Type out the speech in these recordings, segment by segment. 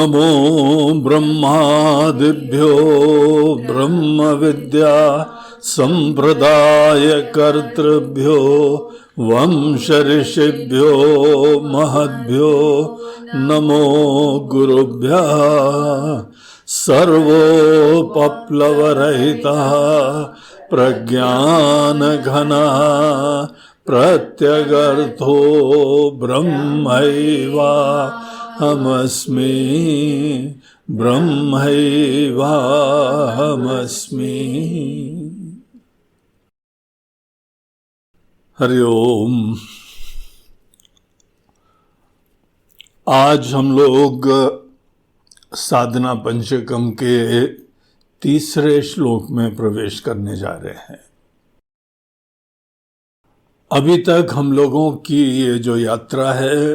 नमो ब्रह्मादिभ्यो ब्रह्म विद्या संप्रदाय कर्तृभ्यो वंश ऋषिभ्यो महद्भ्यो नमो गुरुभ्यः। सर्वोपप्लवरहितः प्रज्ञानघनः प्रत्यगर्थो ब्रह्मैवाहमस्मि ब्रह्मैवाहमस्मि। हरि ओम। आज हम लोग साधना पंचकम के तीसरे श्लोक में प्रवेश करने जा रहे हैं। अभी तक हम लोगों की ये जो यात्रा है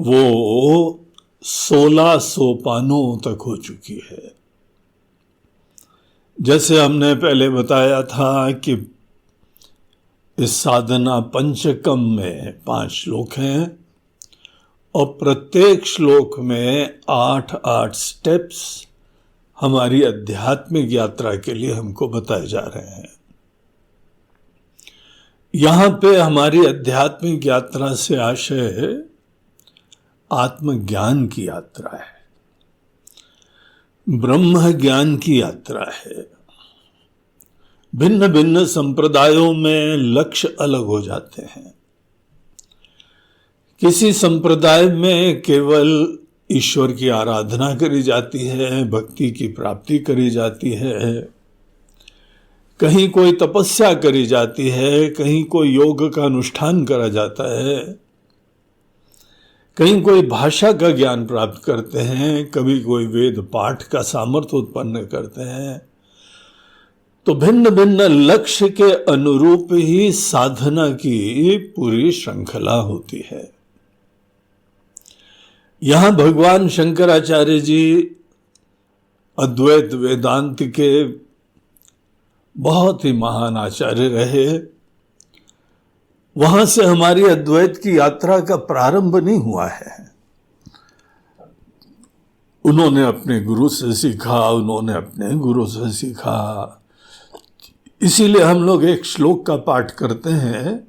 वो 16 सोपानों तक हो चुकी है। जैसे हमने पहले बताया था कि इस साधना पंचकम में 5 श्लोक हैं और प्रत्येक श्लोक में 8-8 स्टेप्स हमारी आध्यात्मिक यात्रा के लिए हमको बताए जा रहे हैं। यहां पे हमारी आध्यात्मिक यात्रा से आशय आत्मज्ञान की यात्रा है, ब्रह्म ज्ञान की यात्रा है। भिन्न भिन्न संप्रदायों में लक्ष्य अलग हो जाते हैं। किसी संप्रदाय में केवल ईश्वर की आराधना करी जाती है, भक्ति की प्राप्ति करी जाती है, कहीं कोई तपस्या करी जाती है, कहीं कोई योग का अनुष्ठान करा जाता है, कहीं कोई भाषा का ज्ञान प्राप्त करते हैं, कभी कोई वेद पाठ का सामर्थ्य उत्पन्न करते हैं। तो भिन्न भिन्न लक्ष्य के अनुरूप ही साधना की पूरी श्रृंखला होती है। यहां भगवान शंकराचार्य जी अद्वैत वेदांत के बहुत ही महान आचार्य रहे। वहां से हमारी अद्वैत की यात्रा का प्रारंभ नहीं हुआ है। उन्होंने अपने गुरु से सीखा, उन्होंने अपने गुरु से सीखा। इसीलिए हम लोग एक श्लोक का पाठ करते हैं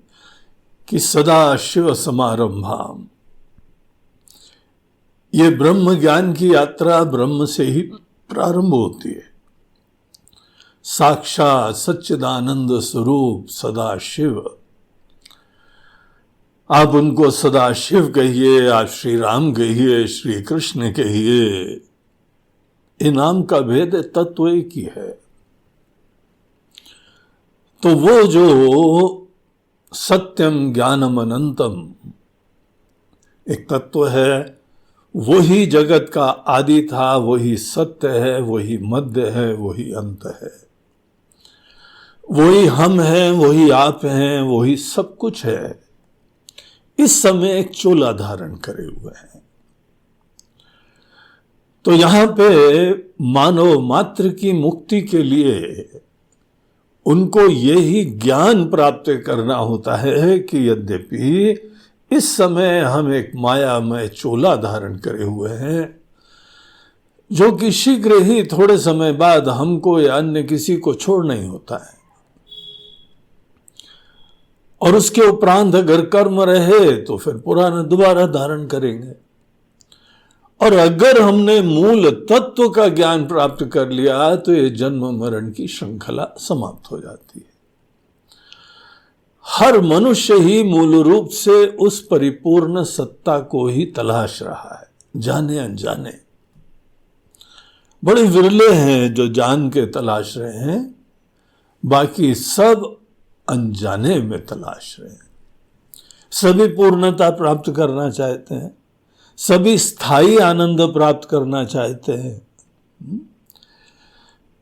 कि सदा शिव समारंभाम। ये ब्रह्म ज्ञान की यात्रा ब्रह्म से ही प्रारंभ होती है। साक्षात सच्चिदानंद स्वरूप सदा शिव। आप उनको सदा शिव कहिए, आप श्री राम कहिए, श्री कृष्ण कहिए, ये नाम का भेद तत्व एक ही है। तो वो जो सत्यम ज्ञानम अनंतम एक तत्व है, वही जगत का आदि था, वही सत्य है, वही मध्य है, वही अंत है, वही हम हैं, वही आप हैं, वही सब कुछ है। इस समय एक चोला धारण करे हुए हैं। तो यहां पे मानव मात्र की मुक्ति के लिए उनको यही ज्ञान प्राप्त करना होता है कि यद्यपि इस समय हम एक मायामय चोला धारण करे हुए हैं, जो कि शीघ्र ही थोड़े समय बाद हमको या अन्य किसी को छोड़ना ही होता है। और उसके उपरांत अगर कर्म रहे तो फिर पुराना दोबारा धारण करेंगे। और अगर हमने मूल तत्व का ज्ञान प्राप्त कर लिया तो ये जन्म मरण की श्रृंखला समाप्त हो जाती है। हर मनुष्य ही मूल रूप से उस परिपूर्ण सत्ता को ही तलाश रहा है, जाने अनजाने। बड़े विरले हैं जो जान के तलाश रहे हैं, बाकी सब अनजाने में तलाश रहे हैं। सभी पूर्णता प्राप्त करना चाहते हैं, सभी स्थायी आनंद प्राप्त करना चाहते हैं।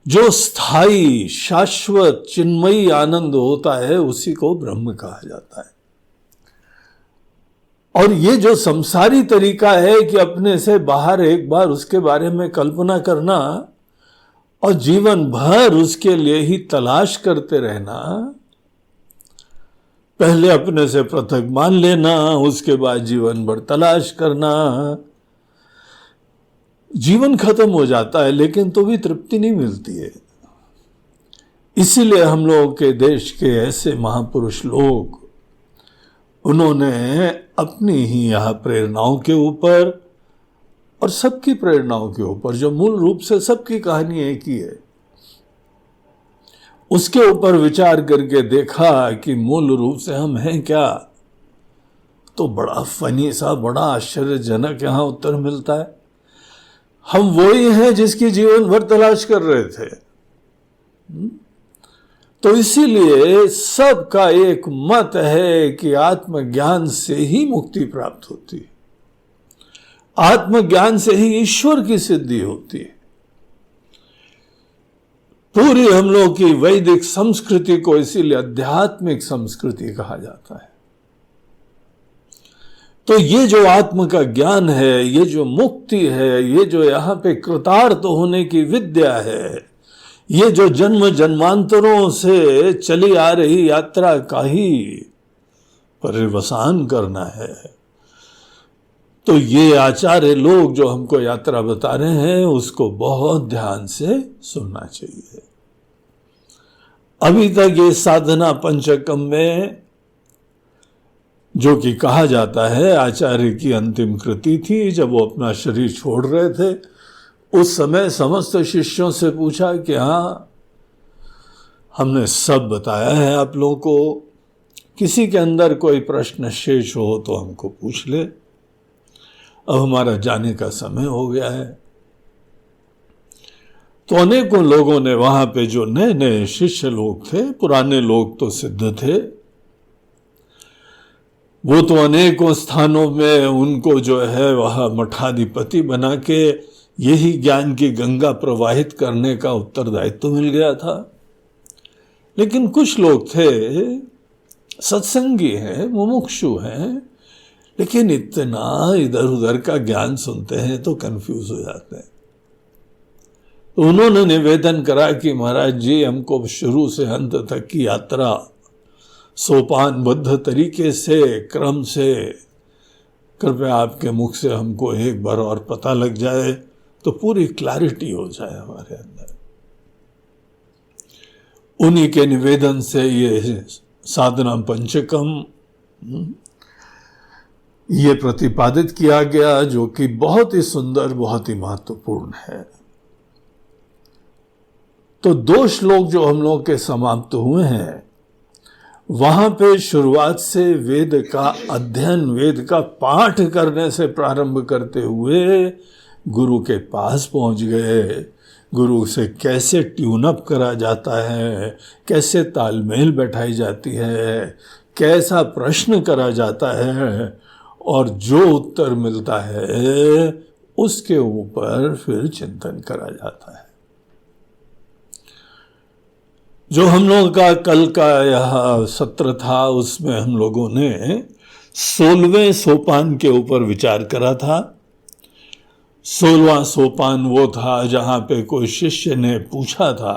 जो स्थायी शाश्वत चिन्मयी आनंद होता है उसी को ब्रह्म कहा जाता है। और ये जो संसारी तरीका है कि अपने से बाहर एक बार उसके बारे में कल्पना करना और जीवन भर उसके लिए ही तलाश करते रहना, पहले अपने से पृथक मान लेना, उसके बाद जीवन भर तलाश करना, जीवन खत्म हो जाता है लेकिन तो भी तृप्ति नहीं मिलती है। इसीलिए हम लोग के देश के ऐसे महापुरुष लोग, उन्होंने अपनी ही यह प्रेरणाओं के ऊपर और सबकी प्रेरणाओं के ऊपर, जो मूल रूप से सबकी कहानी एक ही है, उसके ऊपर विचार करके देखा कि मूल रूप से हम हैं क्या। तो बड़ा फनी सा, बड़ा आश्चर्यजनक यहां उत्तर मिलता है, हम वही हैं जिसकी जीवन भर तलाश कर रहे थे। तो इसीलिए सबका एक मत है कि आत्मज्ञान से ही मुक्ति प्राप्त होती है, आत्मज्ञान से ही ईश्वर की सिद्धि होती है। पूरी हम लोग की वैदिक संस्कृति को इसीलिए आध्यात्मिक संस्कृति कहा जाता है। तो ये जो आत्म का ज्ञान है, ये जो मुक्ति है, ये जो यहां पे कृतार्थ होने की विद्या है, ये जो जन्म जन्मांतरों से चली आ रही यात्रा का ही पर्यवसान करना है। तो ये आचार्य लोग जो हमको यात्रा बता रहे हैं, उसको बहुत ध्यान से सुनना चाहिए। अभी तक ये साधना पंचकम में जो कि कहा जाता है आचार्य की अंतिम कृति थी, जब वो अपना शरीर छोड़ रहे थे, उस समय समस्त शिष्यों से पूछा कि हाँ, हमने सब बताया है आप लोगों को, किसी के अंदर कोई प्रश्न शेष हो तो हमको पूछ ले, अब हमारा जाने का समय हो गया है। तो अनेकों लोगों ने, वहां पे जो नए नए शिष्य लोग थे, पुराने लोग तो सिद्ध थे, वो तो अनेकों स्थानों में उनको जो है वह मठाधिपति बना के यही ज्ञान की गंगा प्रवाहित करने का उत्तरदायित्व तो मिल गया था। लेकिन कुछ लोग थे, सत्संगी हैं, मुमुक्षु हैं, लेकिन इतना इधर उधर का ज्ञान सुनते हैं तो कंफ्यूज हो जाते हैं। तो उन्होंने निवेदन करा कि महाराज जी, हमको शुरू से अंत तक की यात्रा सोपानबद्ध तरीके से, क्रम से, कृपया आपके मुख से हमको एक बार और पता लग जाए तो पूरी क्लैरिटी हो जाए हमारे अंदर। उन्हीं के निवेदन से ये साधना पंचकम ये प्रतिपादित किया गया, जो कि बहुत ही सुंदर, बहुत ही महत्वपूर्ण है। तो 2 श्लोक जो हम लोग के समाप्त हुए हैं, वहां पे शुरुआत से वेद का अध्ययन, वेद का पाठ करने से प्रारंभ करते हुए गुरु के पास पहुंच गए। गुरु से कैसे ट्यून अप करा जाता है, कैसे तालमेल बैठाई जाती है, कैसा प्रश्न करा जाता है, और जो उत्तर मिलता है उसके ऊपर फिर चिंतन करा जाता है। जो हम लोग का कल का यह सत्र था, उसमें हम लोगों ने 16वें सोपान के ऊपर विचार करा था। 16वां सोपान वो था जहां पे कोई शिष्य ने पूछा था,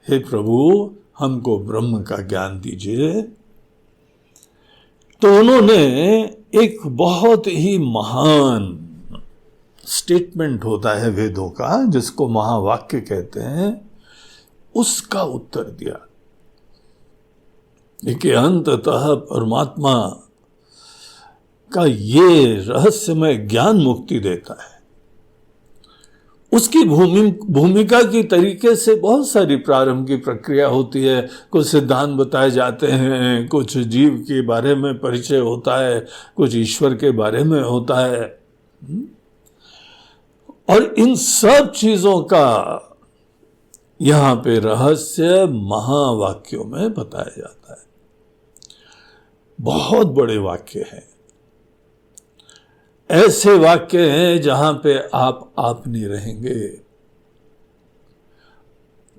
हे प्रभु, हमको ब्रह्म का ज्ञान दीजिए। तो उन्होंने एक बहुत ही महान स्टेटमेंट होता है वेदों का, जिसको महावाक्य कहते हैं, उसका उत्तर दिया कि अंततः परमात्मा का ये रहस्यमय ज्ञान मुक्ति देता है। उसकी भूमिका की तरीके से बहुत सारी प्रारंभ की प्रक्रिया होती है। कुछ सिद्धांत बताए जाते हैं, कुछ जीव के बारे में परिचय होता है, कुछ ईश्वर के बारे में होता है, और इन सब चीजों का यहां पे रहस्य महावाक्यों में बताया जाता है। बहुत बड़े वाक्य हैं, ऐसे वाक्य हैं जहां पे आप नहीं रहेंगे।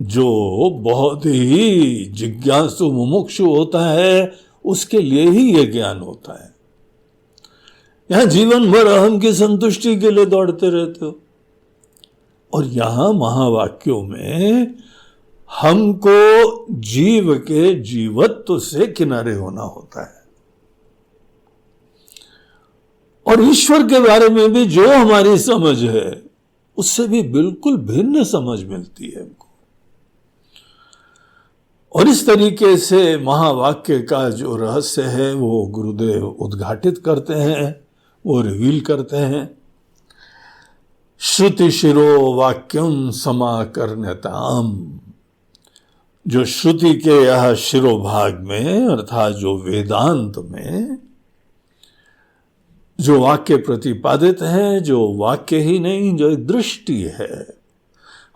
जो बहुत ही जिज्ञासु मुमुक्षु होता है, उसके लिए ही यह ज्ञान होता है। यहां जीवन भर अहम की संतुष्टि के लिए दौड़ते रहते हो, और यहां महावाक्यों में हमको जीव के जीवत्व से किनारे होना होता है, और ईश्वर के बारे में भी जो हमारी समझ है उससे भी बिल्कुल भिन्न समझ मिलती है हमको। और इस तरीके से महावाक्य का जो रहस्य है वो गुरुदेव उद्घाटित करते हैं, वो रिवील करते हैं। श्रुति शिरो वाक्यम समाकर्ण्यताम, जो श्रुति के यह शिरोभाग में अर्थात जो वेदांत में जो वाक्य प्रतिपादित है, जो वाक्य ही नहीं, जो एक दृष्टि है।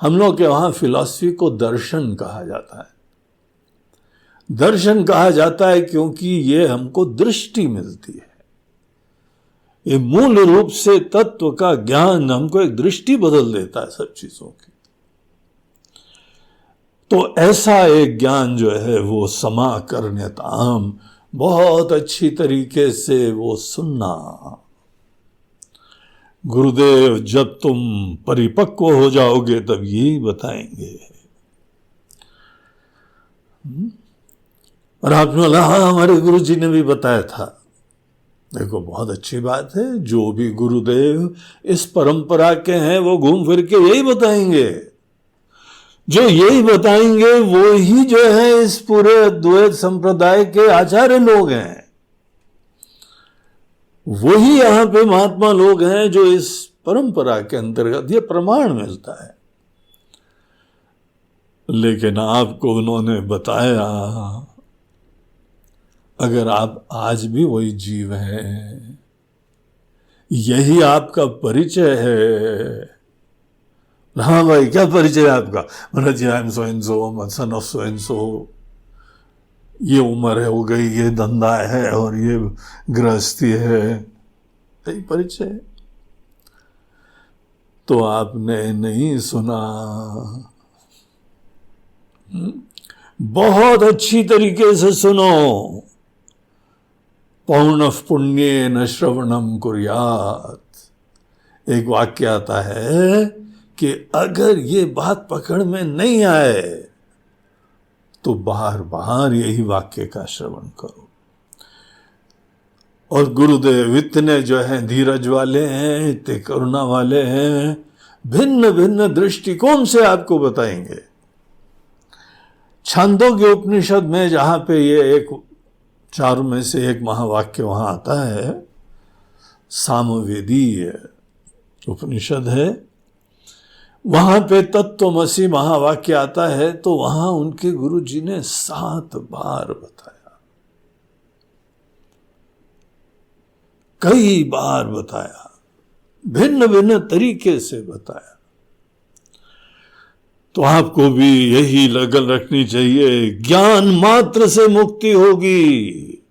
हम लोग के वहां फिलॉसफी को दर्शन कहा जाता है। दर्शन कहा जाता है क्योंकि ये हमको दृष्टि मिलती है। ये मूल रूप से तत्व का ज्ञान हमको एक दृष्टि बदल देता है सब चीजों की। तो ऐसा एक ज्ञान जो है वो समाकर्ण्यताम, बहुत अच्छी तरीके से वो सुनना। गुरुदेव जब तुम परिपक्व हो जाओगे तब यही बताएंगे। और आपने बोला हाँ हमारे गुरु जी ने भी बताया था। देखो बहुत अच्छी बात है, जो भी गुरुदेव इस परंपरा के हैं वो घूम फिर के यही बताएंगे। जो यही बताएंगे वो ही जो है इस पूरे द्वैत संप्रदाय के आचार्य लोग हैं। वही यहां पे महात्मा लोग हैं जो इस परंपरा के अंतर्गत ये प्रमाण मिलता है। लेकिन आपको उन्होंने बताया, अगर आप आज भी वही जीव हैं, यही आपका परिचय है। हाँ भाई क्या परिचय है आपका? मतलब जी I am so and so, son of so and so, ये उम्र है हो गई, ये धंधा है और ये गृहस्थी है, यही परिचय है। तो आपने नहीं सुना। बहुत अच्छी तरीके से सुनो। पौर्णः पुण्येन श्रवणम कुर्यात्। एक वाक्य आता है कि अगर ये बात पकड़ में नहीं आए तो बार बार यही वाक्य का श्रवण करो। और गुरुदेव इतने जो हैं धीरज वाले हैं, इतने करुणा वाले हैं, भिन्न भिन्न दृष्टिकोण से आपको बताएंगे। छांदोग्य उपनिषद में जहां पे ये एक चारों में से एक महावाक्य वहां आता है, सामवेदी उपनिषद है, वहां पे तत्वमसि महावाक्य आता है। तो वहां उनके गुरु जी ने 7 बार बताया, कई बार बताया, भिन्न भिन्न तरीके से बताया। तो आपको भी यही लगन रखनी चाहिए, ज्ञान मात्र से मुक्ति होगी।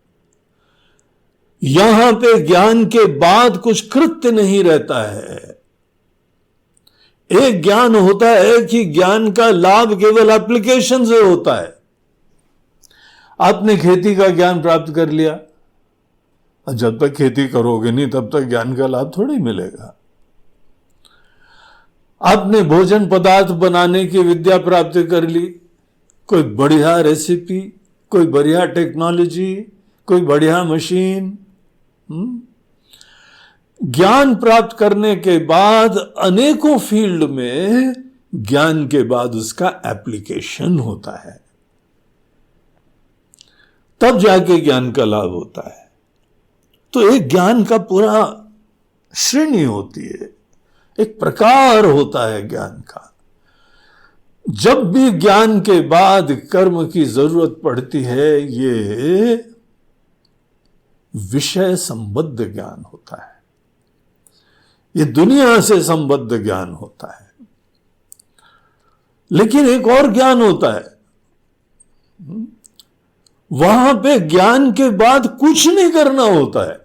यहां पे ज्ञान के बाद कुछ कृत्य नहीं रहता है। एक ज्ञान होता है कि ज्ञान का लाभ केवल एप्लीकेशन से होता है। आपने खेती का ज्ञान प्राप्त कर लिया, जब तक खेती करोगे नहीं तब तक ज्ञान का लाभ थोड़ी मिलेगा। आपने भोजन पदार्थ बनाने की विद्या प्राप्त कर ली, कोई बढ़िया रेसिपी, कोई बढ़िया टेक्नोलॉजी, कोई बढ़िया मशीन, ज्ञान प्राप्त करने के बाद अनेकों फील्ड में ज्ञान के बाद उसका एप्लीकेशन होता है, तब जाके ज्ञान का लाभ होता है। तो एक ज्ञान का पूरा श्रेणी होती है, एक प्रकार होता है ज्ञान का। जब भी ज्ञान के बाद कर्म की जरूरत पड़ती है, ये विषय संबद्ध ज्ञान होता है, ये दुनिया से संबद्ध ज्ञान होता है। लेकिन एक और ज्ञान होता है, वहां पे ज्ञान के बाद कुछ नहीं करना होता है।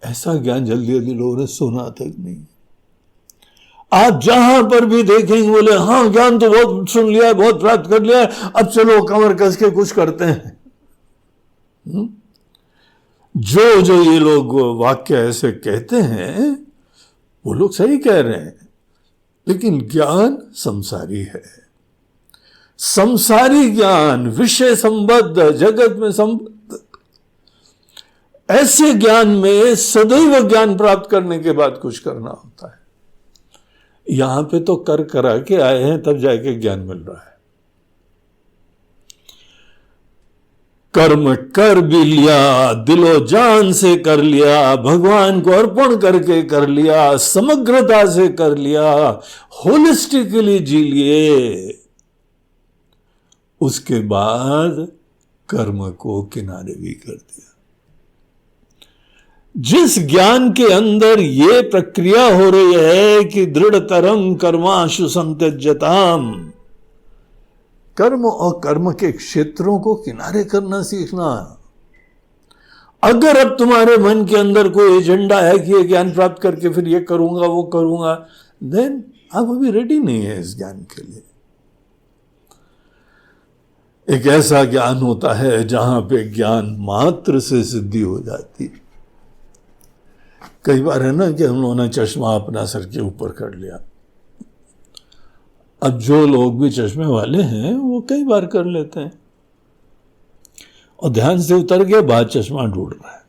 ऐसा ज्ञान जल्दी जल्दी लोगों ने सुना तक नहीं। आप जहां पर भी देखेंगे बोले हाँ ज्ञान तो बहुत सुन लिया है, बहुत प्राप्त कर लिया है, अब चलो कमर कस के कुछ करते हैं। जो जो ये लोग वाक्य ऐसे कहते हैं वो लोग सही कह रहे हैं, लेकिन ज्ञान संसारी है। संसारी ज्ञान, विषय संबद्ध, जगत में संबद्ध, ऐसे ज्ञान में सदैव ज्ञान प्राप्त करने के बाद कुछ करना होता है। यहां पे तो कर करा के आए हैं, तब जाके ज्ञान मिल रहा है। कर्म कर भी लिया, दिलो जान से कर लिया, भगवान को अर्पण करके कर लिया, समग्रता से कर लिया, होलिस्टिकली जी लिए, उसके बाद कर्म को किनारे भी कर दिया। जिस ज्ञान के अंदर ये प्रक्रिया हो रही है कि दृढ़तरं कर्माशु संत्यज्यताम, कर्म और कर्म के क्षेत्रों को किनारे करना सीखना। अगर अब तुम्हारे मन के अंदर कोई एजेंडा है कि ये ज्ञान प्राप्त करके फिर ये करूंगा वो करूंगा, देन आप अभी रेडी नहीं है इस ज्ञान के लिए। एक ऐसा ज्ञान होता है जहां पे ज्ञान मात्र से सिद्धि हो जाती है। कई बार है ना कि हम लोगों ने चश्मा अपना सर के ऊपर कर लिया। अब जो लोग भी चश्मे वाले हैं वो कई बार कर लेते हैं और ध्यान से उतर गया, बाद चश्मा ढूंढ रहा है।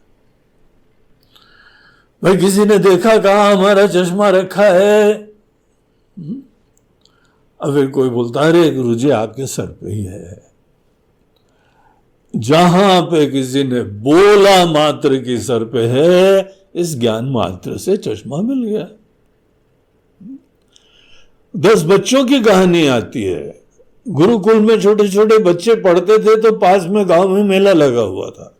भाई किसी ने देखा, कहा हमारा चश्मा रखा है। अब फिर कोई बोलता है अरे गुरुजी आपके सर पे ही है। जहां पे किसी ने बोला मात्र की सर पे है, इस ज्ञान मात्र से चश्मा मिल गया। 10 बच्चों की कहानी आती है। गुरुकुल में छोटे छोटे बच्चे पढ़ते थे तो पास में गांव में मेला लगा हुआ था,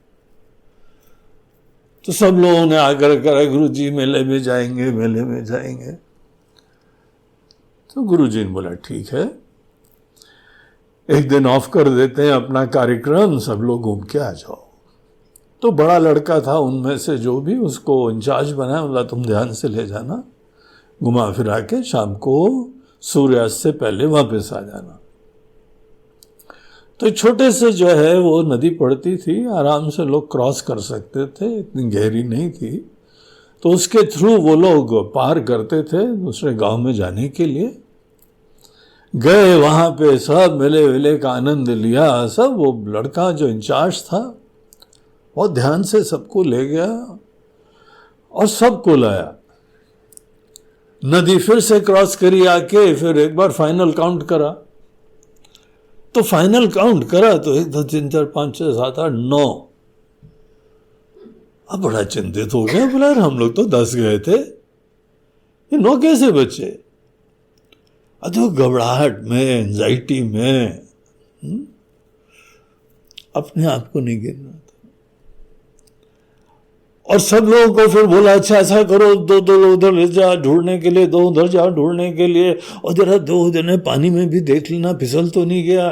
तो सब लोगों ने आग्रह करा गुरुजी मेले में जाएंगे, मेले में जाएंगे। तो गुरुजी ने बोला ठीक है, एक दिन ऑफ कर देते हैं अपना कार्यक्रम, सब लोग घूम के आ जाओ। तो बड़ा लड़का था उनमें से जो भी, उसको इंचार्ज बनाया, बोला तुम ध्यान से ले जाना, घुमा फिरा के शाम को सूर्यास्त से पहले वापस आ जाना। तो छोटे से जो है वो नदी पड़ती थी, आराम से लोग क्रॉस कर सकते थे, इतनी गहरी नहीं थी। तो उसके थ्रू वो लोग पार करते थे दूसरे गांव में जाने के लिए। गए वहां पे, सब मेले वेले का आनंद लिया। सब वो लड़का जो इंचार्ज था बहुत ध्यान से सबको ले गया और सबको लाया। नदी फिर से क्रॉस करी आके, फिर एक बार फाइनल काउंट करा। तो फाइनल काउंट करा तो 1 2 3 4 5 6 7 8 9। अब बड़ा चिंतित हो गया, बोला हम लोग तो 10 गए थे, ये 9 कैसे बचे? तो घबराहट में, एंजाइटी में अपने आप को नहीं गिनना था। और सब लोगों को फिर बोला अच्छा ऐसा करो, 2 लोग उधर ले जा ढूंढने के लिए, 2 उधर जा ढूंढने के लिए, और जरा 2 जने पानी में भी देख लेना फिसल तो नहीं गया।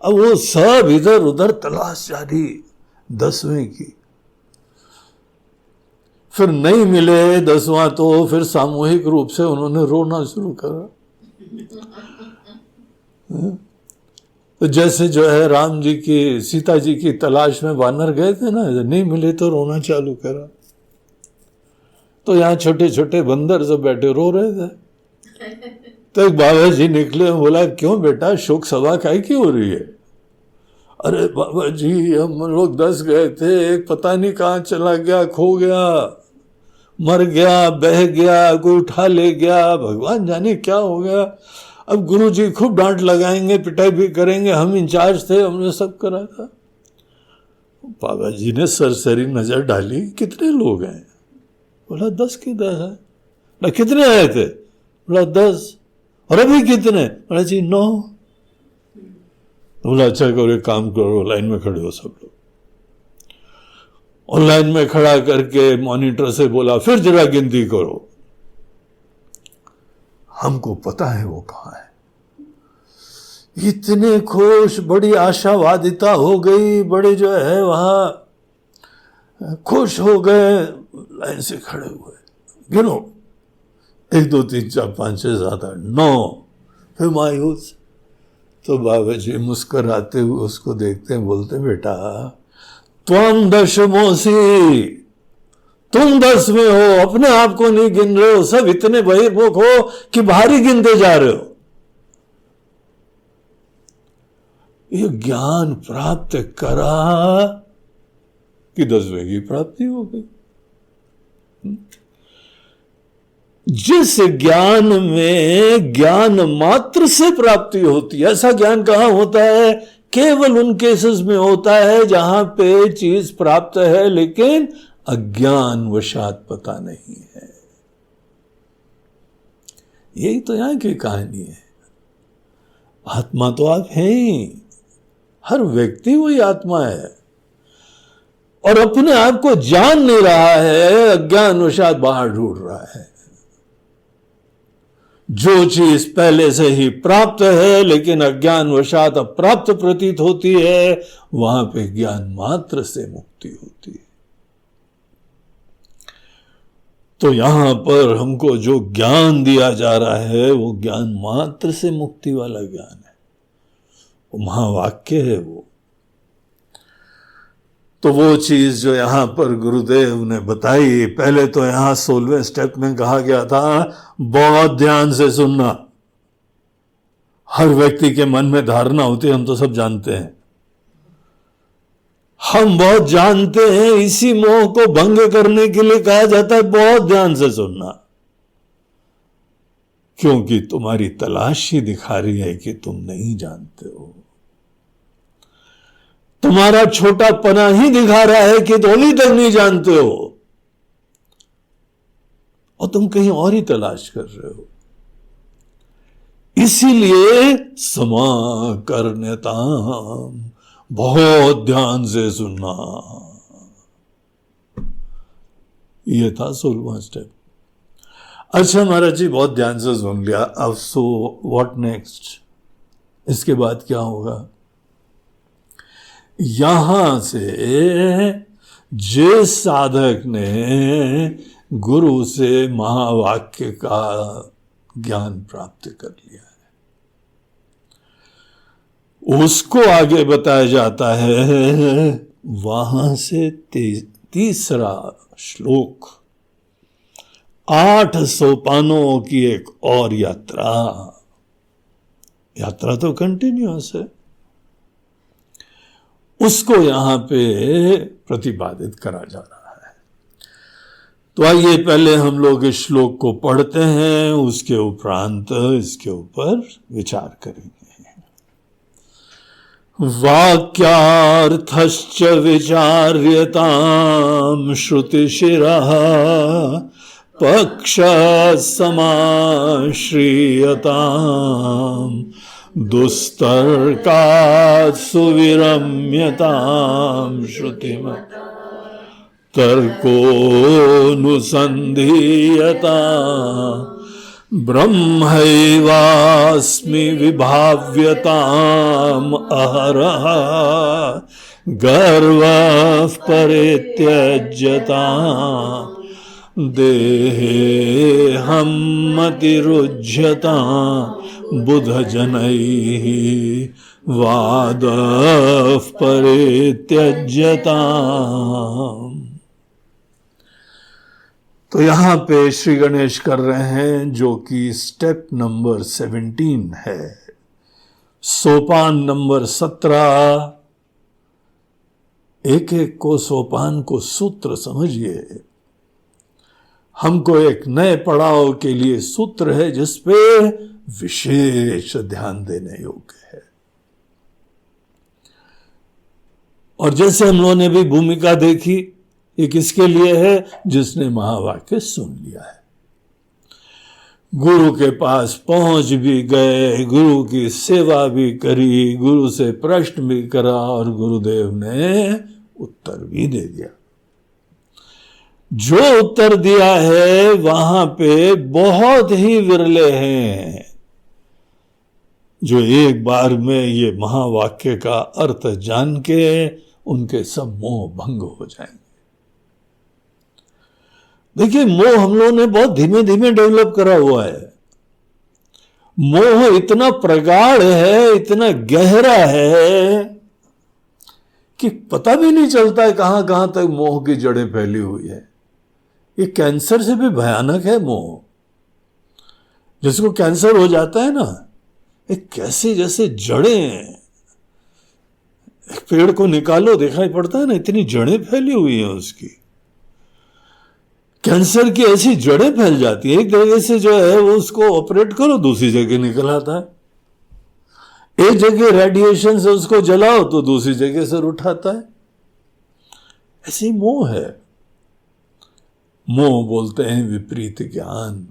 अब वो सब इधर उधर तलाश जारी 10वें की। फिर नहीं मिले 10वां, तो फिर सामूहिक रूप से उन्होंने रोना शुरू करा। तो जैसे जो है राम जी की, सीता जी की तलाश में वानर गए थे ना, नहीं मिले तो रोना चालू करा। तो यहाँ छोटे छोटे बंदर सब बैठे रो रहे थे। तो एक बाबा जी निकले, बोला क्यों बेटा शोक सभा काहे की हो रही है? अरे बाबा जी हम लोग 10 गए थे, एक पता नहीं कहाँ चला गया, खो गया, मर गया, बह गया, कोई उठा ले गया, भगवान जाने क्या हो गया। अब गुरु जी खूब डांट लगाएंगे, पिटाई भी करेंगे, हम इंचार्ज थे, हमने सब करा था। बाबा जी ने सरसरी नजर डाली, कितने लोग हैं? बोला 10 के 10 है। बोला कितने आए थे? बोला 10। और अभी कितने? बोला जी 9। बोला अच्छा करो, एक काम करो, लाइन में खड़े हो सब लोग। और लाइन में खड़ा करके मॉनिटर से बोला फिर जरा गिनती करो। हमको पता है वो कहाँ है। इतने खुश, बड़ी आशावादिता हो गई, बड़े जो है वहां खुश हो गए, लाइन से खड़े हुए। गिनो 1 2 3 4 5 6 7 8 9। फिर मायूस। तो बाबा जी मुस्कुराते हुए उसको देखते हैं, बोलते बेटा त्वं दशमोसी, तुम 10 में हो, अपने आप को नहीं गिन रहे हो, सब इतने बहिर्मुख हो कि भारी गिनते जा रहे हो। ये ज्ञान प्राप्त करा कि 10वें की प्राप्ति हो गई। जिस ज्ञान में ज्ञान मात्र से प्राप्ति होती है, ऐसा ज्ञान कहां होता है? केवल उन केसेस में होता है जहां पे चीज प्राप्त है लेकिन अज्ञान वशात पता नहीं है। यही तो यहां की कहानी है। आत्मा तो आप हैं ही, हर व्यक्ति वही आत्मा है, और अपने आप को जान नहीं रहा है, अज्ञान वशात बाहर ढूंढ रहा है। जो चीज पहले से ही प्राप्त है लेकिन अज्ञान वशात अप्राप्त प्रतीत होती है, वहां पे ज्ञान मात्र से मुक्ति होती है। तो यहां पर हमको जो ज्ञान दिया जा रहा है वो ज्ञान मात्र से मुक्ति वाला ज्ञान है, वो महावाक्य है वो। तो वो चीज जो यहां पर गुरुदेव ने बताई, पहले तो यहां 16वें स्टेप में कहा गया था बहुत ध्यान से सुनना। हर व्यक्ति के मन में धारणा होती है, हम तो सब जानते हैं, हम बहुत जानते हैं। इसी मोह को भंग करने के लिए कहा जाता है बहुत ध्यान से सुनना, क्योंकि तुम्हारी तलाश ही दिखा रही है कि तुम नहीं जानते हो। तुम्हारा छोटा पना ही दिखा रहा है कि तुम ही तक नहीं जानते हो और तुम कहीं और ही तलाश कर रहे हो। इसीलिए समा करनेता, बहुत ध्यान से सुनना। यह था 16वां स्टेप। अच्छा महाराज जी, बहुत ध्यान से सुन लिया, अब सो व्हाट नेक्स्ट? इसके बाद क्या होगा? यहां से जिस साधक ने गुरु से महावाक्य का ज्ञान प्राप्त कर लिया है, उसको आगे बताया जाता है वहां से तीसरा श्लोक, 8 सोपानों की एक और यात्रा। यात्रा तो कंटिन्यूअस है, उसको यहां पे प्रतिपादित करा जा रहा है। तो आइए पहले हम लोग इस श्लोक को पढ़ते हैं, उसके उपरांत इसके ऊपर विचार करेंगे। वाक्यार्थश्च विचार्यताम् श्रुतिशिरः पक्षसमाश्रियताम् दुस्तर्कात् सुविरम्यताम् श्रुतिमता तर्कोऽनुसन्धीयताम् ब्रह्मैवास्मि विभाव्यताम् अहरः गर्वः परित्यज्यताम् देहेऽहं मतिरुज्यताम् बुधजनैः वादः परित्यज्यताम्। तो यहां पे श्री गणेश कर रहे हैं जो कि स्टेप नंबर 17 है, सोपान नंबर 17। एक एक को सोपान को सूत्र समझिए। हमको एक नए पड़ाव के लिए सूत्र है जिसपे विशेष ध्यान देने योग्य है। और जैसे हम लोगों ने भी भूमिका देखी, ये किसके लिए है? जिसने महावाक्य सुन लिया है, गुरु के पास पहुंच भी गए, गुरु की सेवा भी करी, गुरु से प्रश्न भी करा और गुरुदेव ने उत्तर भी दे दिया। जो उत्तर दिया है वहां पे बहुत ही विरले हैं जो एक बार में ये महावाक्य का अर्थ जान के उनके सब मोह भंग हो जाएंगे। देखिए, मोह हम लोगों ने बहुत धीमे धीमे डेवलप करा हुआ है। मोह इतना प्रगाढ़ है, इतना गहरा है कि पता भी नहीं चलता है कहां कहां तक मोह की जड़ें फैली हुई है। ये कैंसर से भी भयानक है मोह। जिसको कैंसर हो जाता है ना, एक कैसे जैसे जड़ें एक पेड़ को निकालो, दिखाई पड़ता है ना, इतनी जड़ें फैली हुई हैं उसकी। कैंसर की ऐसी जड़ें फैल जाती है, एक जगह से जो है वो उसको ऑपरेट करो, दूसरी जगह निकल आता है। एक जगह रेडिएशन से उसको जलाओ तो दूसरी जगह से उठाता है। ऐसी मोह है। मोह बोलते हैं विपरीत ज्ञान,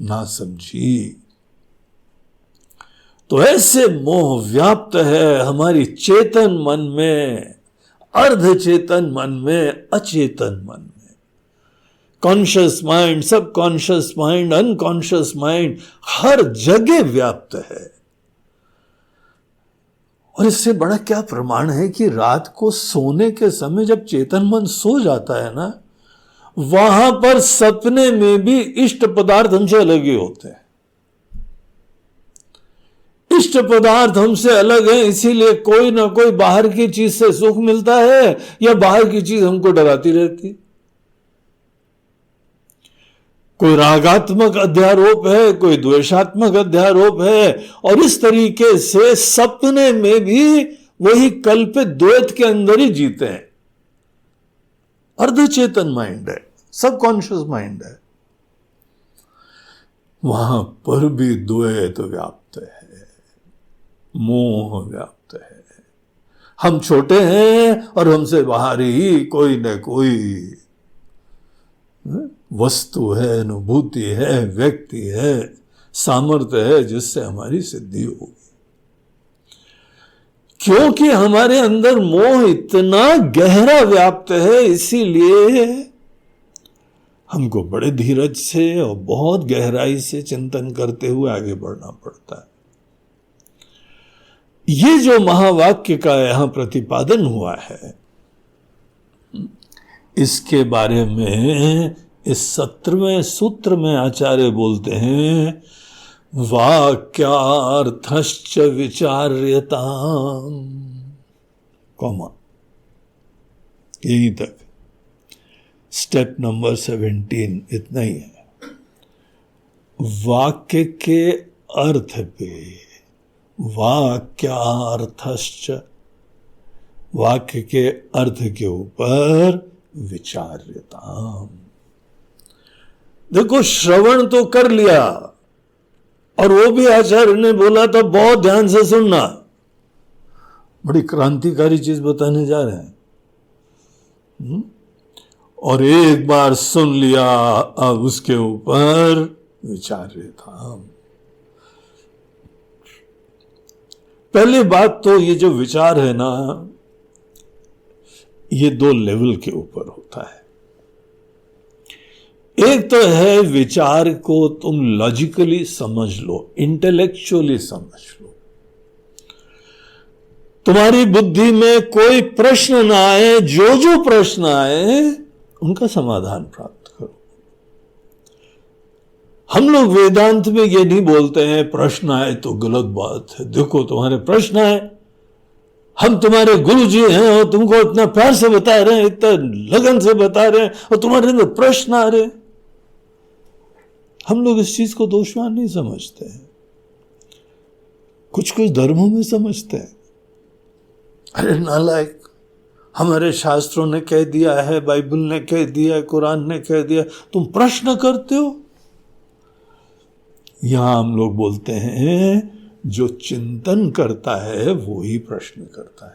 ना समझी। तो ऐसे मोह व्याप्त है हमारी चेतन मन में, अर्ध चेतन मन में, अचेतन मन में। कॉन्शियस माइंड, सब कॉन्शियस माइंड, अनकॉन्शियस माइंड, हर जगह व्याप्त है। और इससे बड़ा क्या प्रमाण है कि रात को सोने के समय जब चेतन मन सो जाता है ना, वहां पर सपने में भी इष्ट पदार्थ हमसे अलग ही होते हैं। इष्ट पदार्थ हमसे अलग है, इसीलिए कोई ना कोई बाहर की चीज से सुख मिलता है या बाहर की चीज हमको डराती रहती। कोई रागात्मक अध्यारोप है, कोई द्वेषात्मक अध्यारोप है, और इस तरीके से सपने में भी वही कल्पित द्वैत के अंदर ही जीते हैं। अर्धचेतन माइंड है, सबकॉन्शियस माइंड है, वहां पर भी द्वैत व्याप्त है, मोह व्याप्त है। हम छोटे हैं और हमसे बाहर ही कोई न कोई वस्तु है, अनुभूति है, व्यक्ति है, सामर्थ्य है जिससे हमारी सिद्धि होगी। क्योंकि हमारे अंदर मोह इतना गहरा व्याप्त है, इसीलिए हमको बड़े धीरज से और बहुत गहराई से चिंतन करते हुए आगे बढ़ना पड़ता है। ये जो महावाक्य का यहां प्रतिपादन हुआ है, इसके बारे में इस 17वें सूत्र में आचार्य बोलते हैं, वाक्यार्थश्च विचार्यताम्, कॉमा, यहीं तक, स्टेप नंबर 17 इतना ही है। वाक्य के अर्थ पे, वाक्यार्थश्च, वाक्य के अर्थ के ऊपर विचार्यताम्। देखो, श्रवण तो कर लिया, और वो भी आचार्य ने बोला था बहुत ध्यान से सुनना। बड़ी क्रांतिकारी चीज बताने जा रहे हैं। और एक बार सुन लिया, अब उसके ऊपर विचार्यताम्। पहली बात तो ये जो विचार है ना, ये 2 लेवल के ऊपर होता है। एक तो है विचार को तुम लॉजिकली समझ लो, इंटेलेक्चुअली समझ लो। तुम्हारी बुद्धि में कोई प्रश्न ना आए, जो प्रश्न आए उनका समाधान प्राप्त करो। हम लोग वेदांत में ये नहीं बोलते हैं प्रश्न आए तो गलत बात है। देखो, तुम्हारे प्रश्न आए, हम तुम्हारे गुरु जी हैं और तुमको इतना प्यार से बता रहे हैं, इतना लगन से बता रहे हैं, और तुम्हारे अंदर प्रश्न आ रहे हैं। हम लोग इस चीज को दोषवान नहीं समझते हैं, कुछ कुछ धर्मों में समझते हैं। अरे नालायक, हमारे शास्त्रों ने कह दिया है, बाइबल ने कह दिया है, कुरान ने कह दिया, तुम प्रश्न करते हो। यहां हम लोग बोलते हैं जो चिंतन करता है वो ही प्रश्न करता है।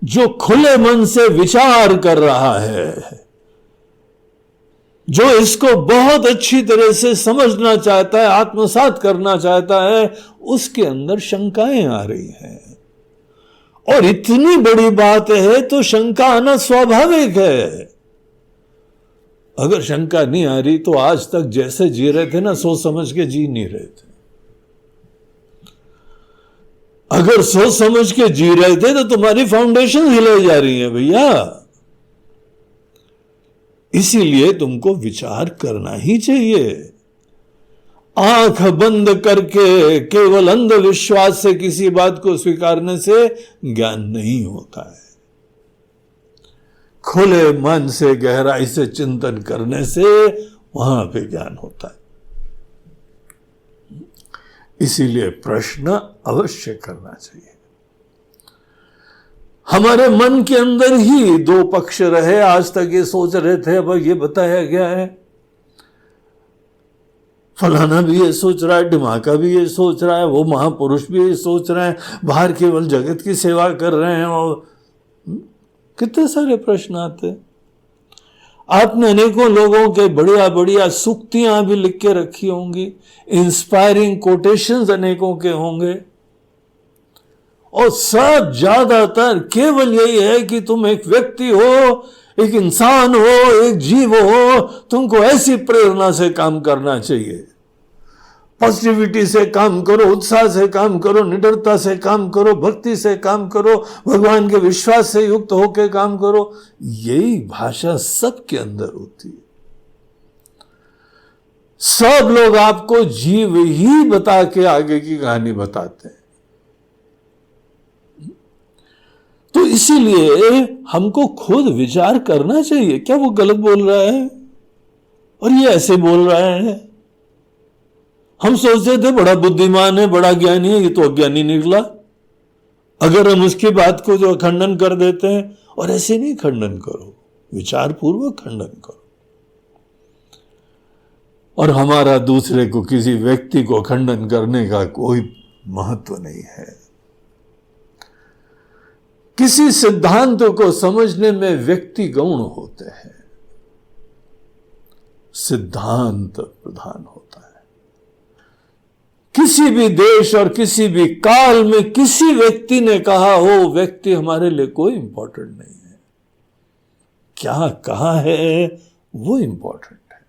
जो खुले मन से विचार कर रहा है, जो इसको बहुत अच्छी तरह से समझना चाहता है, आत्मसात करना चाहता है, उसके अंदर शंकाएं आ रही हैं। और इतनी बड़ी बात है तो शंका आना स्वाभाविक है। अगर शंका नहीं आ रही तो आज तक जैसे जी रहे थे ना, सोच समझ के जी नहीं रहे थे। अगर सोच समझ के जी रहे थे तो तुम्हारी फाउंडेशन हिलाई जा रही है भैया। इसीलिए तुमको विचार करना ही चाहिए। आंख बंद करके केवल अंधविश्वास से किसी बात को स्वीकारने से ज्ञान नहीं होता है। खुले मन से गहराई से चिंतन करने से वहां पे ज्ञान होता है। इसीलिए प्रश्न अवश्य करना चाहिए। हमारे मन के अंदर ही दो पक्ष रहे, आज तक ये सोच रहे थे, अब ये बताया गया है, फलाना भी ये सोच रहा है, ढिमाका भी ये सोच रहा है, वो महापुरुष भी ये सोच रहे हैं, बाहर केवल जगत की सेवा कर रहे हैं, और कितने सारे प्रश्न आते। आपने अनेकों लोगों के बढ़िया बढ़िया सूक्तियां भी लिख के रखी होंगी, इंस्पायरिंग कोटेशंस अनेकों के होंगे, और सब ज्यादातर केवल यही है कि तुम एक व्यक्ति हो, एक इंसान हो, एक जीव हो, तुमको ऐसी प्रेरणा से काम करना चाहिए, पॉजिटिविटी से काम करो, उत्साह से काम करो, निडरता से काम करो, भक्ति से काम करो, भगवान के विश्वास से युक्त होकर काम करो। यही भाषा सबके अंदर होती है। सब लोग आपको जीव ही बता के आगे की कहानी बताते हैं। तो इसीलिए हमको खुद विचार करना चाहिए, क्या वो गलत बोल रहा है और ये ऐसे बोल रहा है। हम सोचते थे बड़ा बुद्धिमान है, बड़ा ज्ञानी है, ये तो अज्ञानी निकला। अगर हम उसकी बात को जो खंडन कर देते हैं, और ऐसे नहीं खंडन करो, विचार पूर्वक खंडन करो। और हमारा दूसरे को, किसी व्यक्ति को खंडन करने का कोई महत्व नहीं है। किसी सिद्धांत को समझने में व्यक्ति गौण होते हैं, सिद्धांत प्रधान होता है। किसी भी देश और किसी भी काल में किसी व्यक्ति ने कहा हो, व्यक्ति हमारे लिए कोई इंपॉर्टेंट नहीं है, क्या कहा है वो इंपॉर्टेंट है।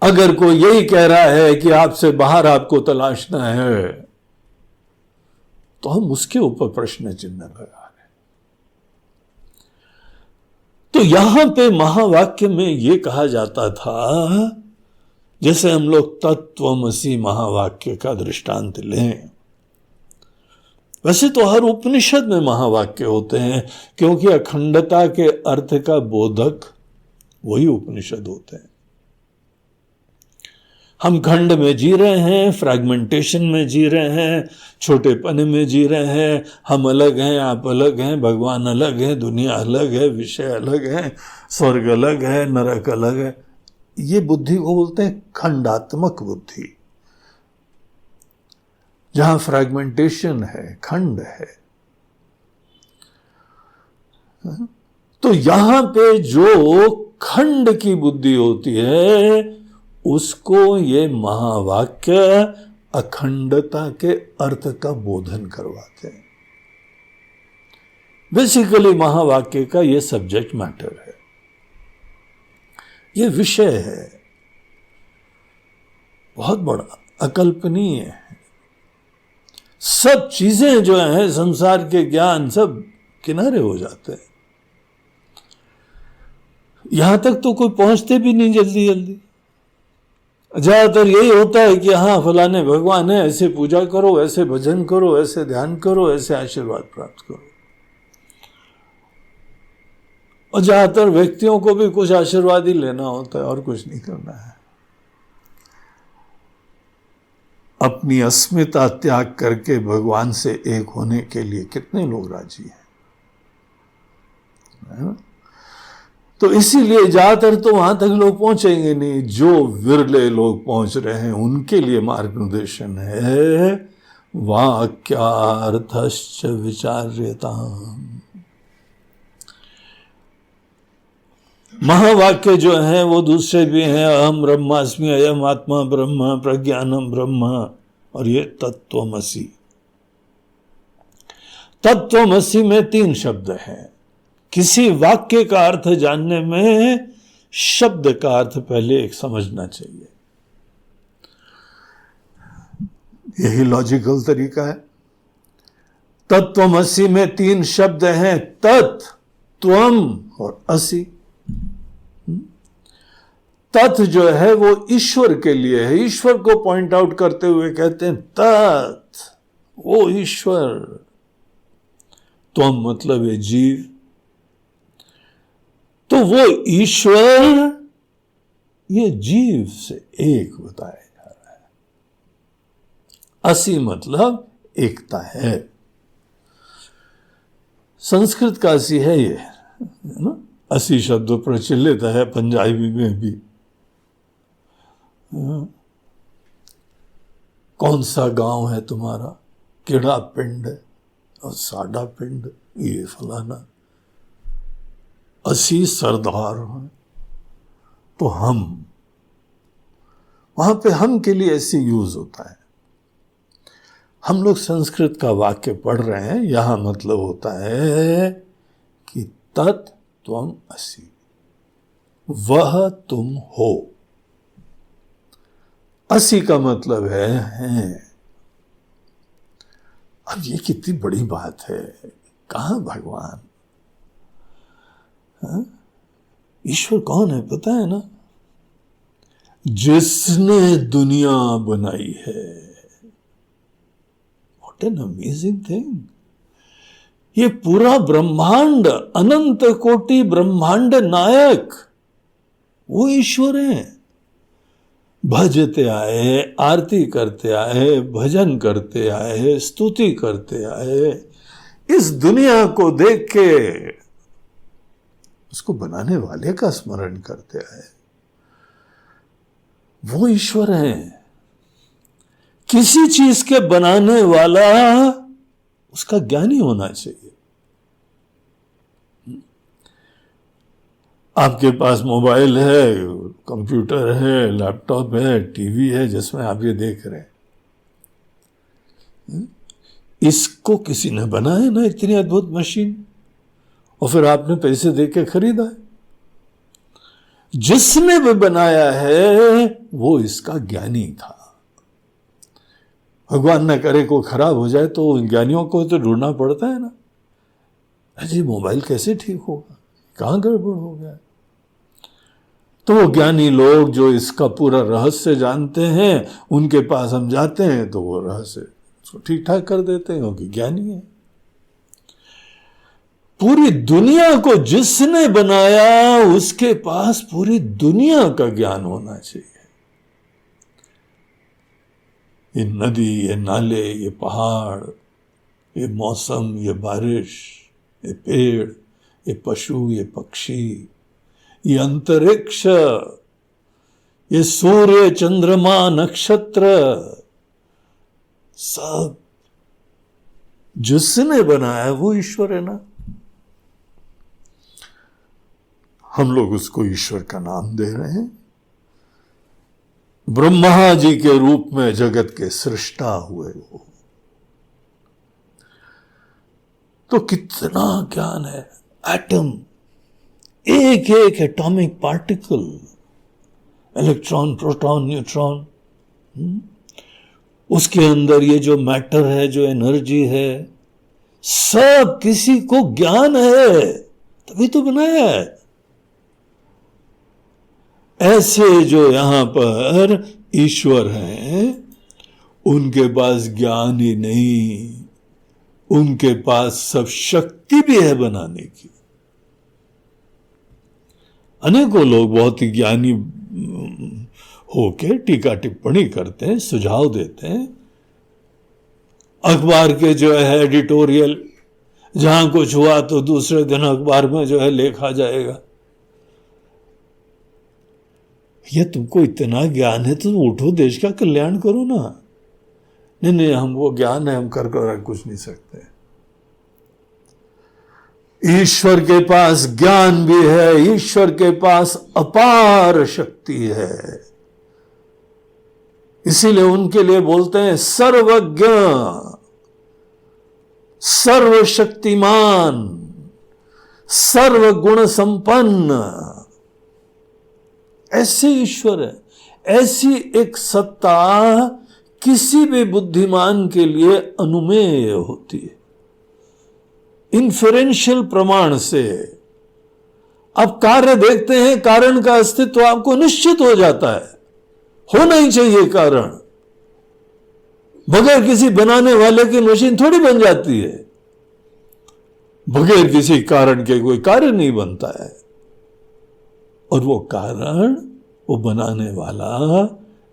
अगर कोई यही कह रहा है कि आपसे बाहर आपको तलाशना है, तो हम उसके ऊपर प्रश्न चिन्ह लगा रहे हैं। तो यहां पे महावाक्य में यह कहा जाता था, जैसे हम लोग तत्वमसि महावाक्य का दृष्टांत लें, वैसे तो हर उपनिषद में महावाक्य होते हैं, क्योंकि अखंडता के अर्थ का बोधक वही उपनिषद होते हैं। हम खंड में जी रहे हैं, फ्रैगमेंटेशन में जी रहे हैं, छोटेपन में जी रहे हैं, हम अलग हैं, आप अलग हैं, भगवान अलग है, दुनिया अलग है, विषय अलग है, स्वर्ग अलग है, नरक अलग है। ये बुद्धि को बोलते हैं खंडात्मक बुद्धि, जहां फ्रैगमेंटेशन है, खंड है। तो यहां पे जो खंड की बुद्धि होती है, उसको ये महावाक्य अखंडता के अर्थ का बोधन करवाते हैं। बेसिकली महावाक्य का ये सब्जेक्ट मैटर है, ये विषय है, बहुत बड़ा, अकल्पनीय है। सब चीजें जो हैं, संसार के ज्ञान सब किनारे हो जाते हैं। यहां तक तो कोई पहुंचते भी नहीं जल्दी जल्दी। ज्यादातर यही होता है कि हाँ फलाने भगवान है, ऐसे पूजा करो, ऐसे भजन करो, ऐसे ध्यान करो, ऐसे आशीर्वाद प्राप्त करो। और ज्यादातर व्यक्तियों को भी कुछ आशीर्वाद ही लेना होता है, और कुछ नहीं करना है। अपनी अस्मिता त्याग करके भगवान से एक होने के लिए कितने लोग राजी हैं? तो इसीलिए ज्यादातर तो वहां तक लोग पहुंचेंगे नहीं। जो विरले लोग पहुंच रहे हैं, उनके लिए मार्गदर्शन है वाक्यार्थश्च विचार्यताम्। महावाक्य जो है वो दूसरे भी हैं, अहम ब्रह्मास्मि, अयम आत्मा ब्रह्म, प्रज्ञानम ब्रह्म, और ये तत्वमसि। तत्वमसि में 3 शब्द हैं। किसी वाक्य का अर्थ जानने में शब्द का अर्थ पहले एक समझना चाहिए, यही लॉजिकल तरीका है। तत्वमसि में 3 शब्द हैं, तत्, त्वम और असि। तत् जो है वो ईश्वर के लिए है, ईश्वर को पॉइंट आउट करते हुए कहते हैं तत्, वो ईश्वर। त्वम मतलब है जीव, तो वो ईश्वर ये जीव से एक बताया जा रहा है। असि मतलब एकता है। संस्कृत का असी है ये, है ना। असी शब्द प्रचलित है पंजाबी में भी। कौन सा गांव है तुम्हारा, केड़ा पिंड है, और साडा पिंड ये फलाना। असी सरदार हैं, तो हम, वहां पे हम के लिए ऐसे यूज होता है। हम लोग संस्कृत का वाक्य पढ़ रहे हैं, यहां मतलब होता है कि तत् त्वम असि, वह तुम हो। असि का मतलब है। अब ये कितनी बड़ी बात है, कहां भगवान, हाँ? ईश्वर कौन है पता है ना, जिसने दुनिया बनाई है। What an amazing thing. ये पूरा ब्रह्मांड, अनंत कोटि ब्रह्मांड नायक वो ईश्वर है। भजते आए, आरती करते आए, भजन करते आए, स्तुति करते आए, इस दुनिया को देख के उसको बनाने वाले का स्मरण करते आए। वो ईश्वर है। किसी चीज के बनाने वाला उसका ज्ञानी होना चाहिए। आपके पास मोबाइल है, कंप्यूटर है, लैपटॉप है, टीवी है, जिसमें आप ये देख रहे हैं, इसको किसी ने बनाया ना, इतनी अद्भुत मशीन, और फिर आपने पैसे दे के खरीदा है। जिसने भी बनाया है वो इसका ज्ञानी था। भगवान न करे को खराब हो जाए तो ज्ञानियों को तो ढूंढना पड़ता है ना, अजी मोबाइल कैसे ठीक होगा, कहां गड़बड़ हो गया। तो वो ज्ञानी लोग जो इसका पूरा रहस्य जानते हैं, उनके पास हम जाते हैं तो वो रहस्य उसको ठीक ठाक कर देते हैं, क्योंकि ज्ञानी है। पूरी दुनिया को जिसने बनाया उसके पास पूरी दुनिया का ज्ञान होना चाहिए। ये नदी, ये नाले, ये पहाड़, ये मौसम, ये बारिश, ये पेड़, ये पशु, ये पक्षी, ये अंतरिक्ष, ये सूर्य, चंद्रमा, नक्षत्र, सब जिसने बनाया वो ईश्वर है ना। हम लोग उसको ईश्वर का नाम दे रहे हैं। ब्रह्मा जी के रूप में जगत के सृष्टा हुए वो। तो कितना ज्ञान है। एटम, एक एक atomic particle, electron, proton, neutron, उसके अंदर ये जो मैटर है, जो एनर्जी है, सब किसी को ज्ञान है, तभी तो बनाया है। ऐसे जो यहां पर ईश्वर हैं, उनके पास ज्ञान ही नहीं, उनके पास सब शक्ति भी है बनाने की। अनेकों लोग बहुत ही ज्ञानी होके टीका टिप्पणी करते हैं, सुझाव देते हैं। अखबार के जो है एडिटोरियल, जहां कुछ हुआ तो दूसरे दिन अखबार में जो है लिखा जाएगा। ये तुमको इतना ज्ञान है तो उठो, देश का कल्याण करो ना। नहीं, हमको ज्ञान है, हम कर कुछ नहीं सकते। ईश्वर के पास ज्ञान भी है, ईश्वर के पास अपार शक्ति है। इसीलिए उनके लिए बोलते हैं सर्वज्ञ, सर्वशक्तिमान, सर्वगुण संपन्न। ऐसे ईश्वर है। ऐसी एक सत्ता किसी भी बुद्धिमान के लिए अनुमेय होती है, इन्फरेंशियल प्रमाण से। अब कार्य देखते हैं, कारण का अस्तित्व आपको निश्चित हो जाता है, होना ही चाहिए कारण। बगैर किसी बनाने वाले की मशीन थोड़ी बन जाती है। बगैर किसी कारण के कोई कार्य नहीं बनता है। और वो कारण, वो बनाने वाला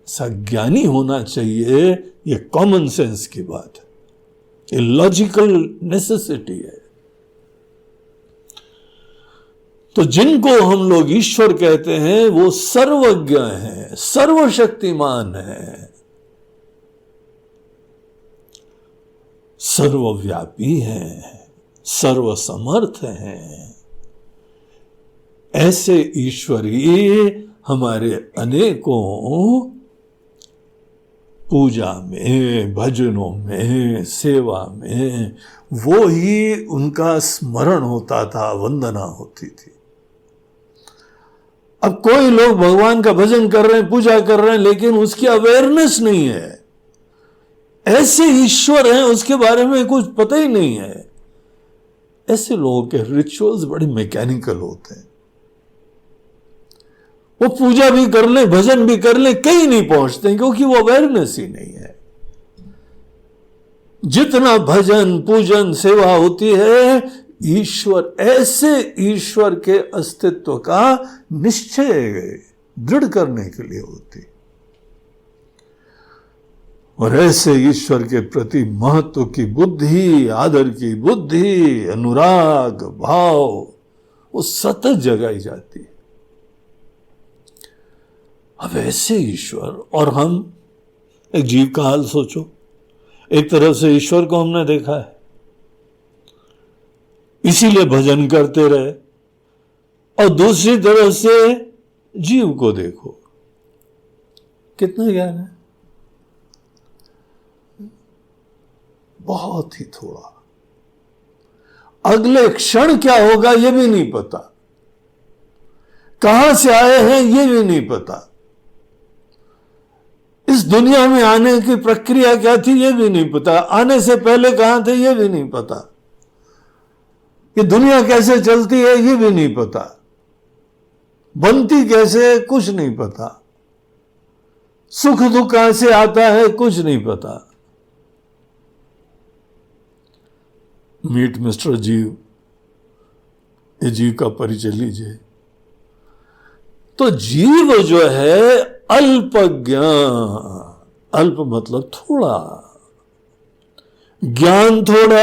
सज्ञानी होना चाहिए। ये कॉमन सेंस की बात है, ये लॉजिकल नेसेसिटी है। तो जिनको हम लोग ईश्वर कहते हैं वो सर्वज्ञ हैं, सर्वशक्तिमान हैं, सर्वव्यापी हैं, सर्वसमर्थ हैं। ऐसे ईश्वर ही हमारे अनेकों पूजा में, भजनों में, सेवा में वो ही उनका स्मरण होता था, वंदना होती थी। अब कोई लोग भगवान का भजन कर रहे हैं, पूजा कर रहे हैं, लेकिन उसकी अवेयरनेस नहीं है। ऐसे ईश्वर हैं उसके बारे में कुछ पता ही नहीं है। ऐसे लोगों के रिचुअल्स बड़े मैकेनिकल होते हैं। वो पूजा भी कर ले, भजन भी कर ले, कहीं नहीं पहुंचते क्योंकि वो अवेयरनेस ही नहीं है। जितना भजन, पूजन, सेवा होती है, ईश्वर, ऐसे ईश्वर के अस्तित्व का निश्चय दृढ़ करने के लिए होती। और ऐसे ईश्वर के प्रति महत्व की बुद्धि, आदर की बुद्धि, अनुराग भाव वो सतत जगाई जाती है। अब ऐसे ईश्वर, और हम एक जीव का हाल सोचो। एक तरफ से ईश्वर को हमने देखा है, इसीलिए भजन करते रहे, और दूसरी तरफ से जीव को देखो, कितना ज्ञान है, बहुत ही थोड़ा। अगले क्षण क्या होगा यह भी नहीं पता, कहां से आए हैं यह भी नहीं पता, इस दुनिया में आने की प्रक्रिया क्या थी यह भी नहीं पता, आने से पहले कहां थे यह भी नहीं पता, कि दुनिया कैसे चलती है यह भी नहीं पता, बनती कैसे कुछ नहीं पता, सुख दुख कहां से आता है कुछ नहीं पता। मीट मिस्टर जीव, ये जीव का परिचय लीजिए। तो जीव जो है अल्पज्ञ, अल्प मतलब थोड़ा, ज्ञान थोड़ा,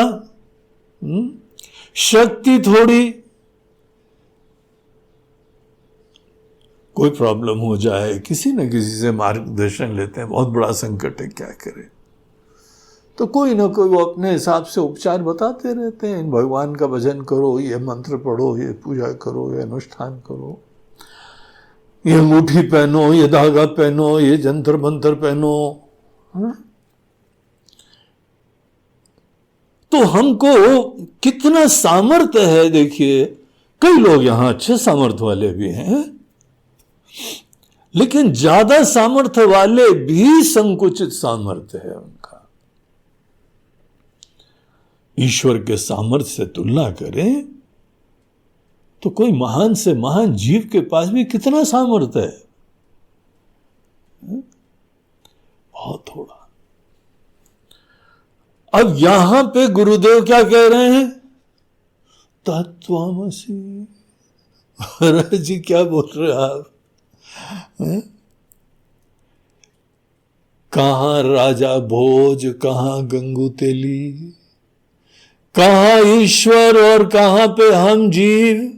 शक्ति थोड़ी, कोई प्रॉब्लम हो जाए किसी न किसी से मार्गदर्शन लेते हैं, बहुत बड़ा संकट है क्या करें, तो कोई ना कोई वो अपने हिसाब से उपचार बताते रहते हैं। भगवान का भजन करो, ये मंत्र पढ़ो, ये पूजा करो, ये अनुष्ठान करो, ये अंगूठी पहनो, ये धागा पहनो, ये जंतर मंत्र पहनो। तो हमको कितना सामर्थ्य है देखिए। कई लोग यहां अच्छे सामर्थ्य वाले भी हैं, लेकिन ज्यादा सामर्थ्य वाले भी संकुचित सामर्थ्य है उनका। ईश्वर के सामर्थ्य से तुलना करें तो कोई महान से महान जीव के पास भी कितना सामर्थ्य है, बहुत थोड़ा। अब यहां पे गुरुदेव क्या कह रहे हैं, तत्त्वमसि। महाराज जी क्या बोल रहे आप? कहां राजा भोज, कहां गंगू तेली, कहां ईश्वर और कहां पे हम जीव।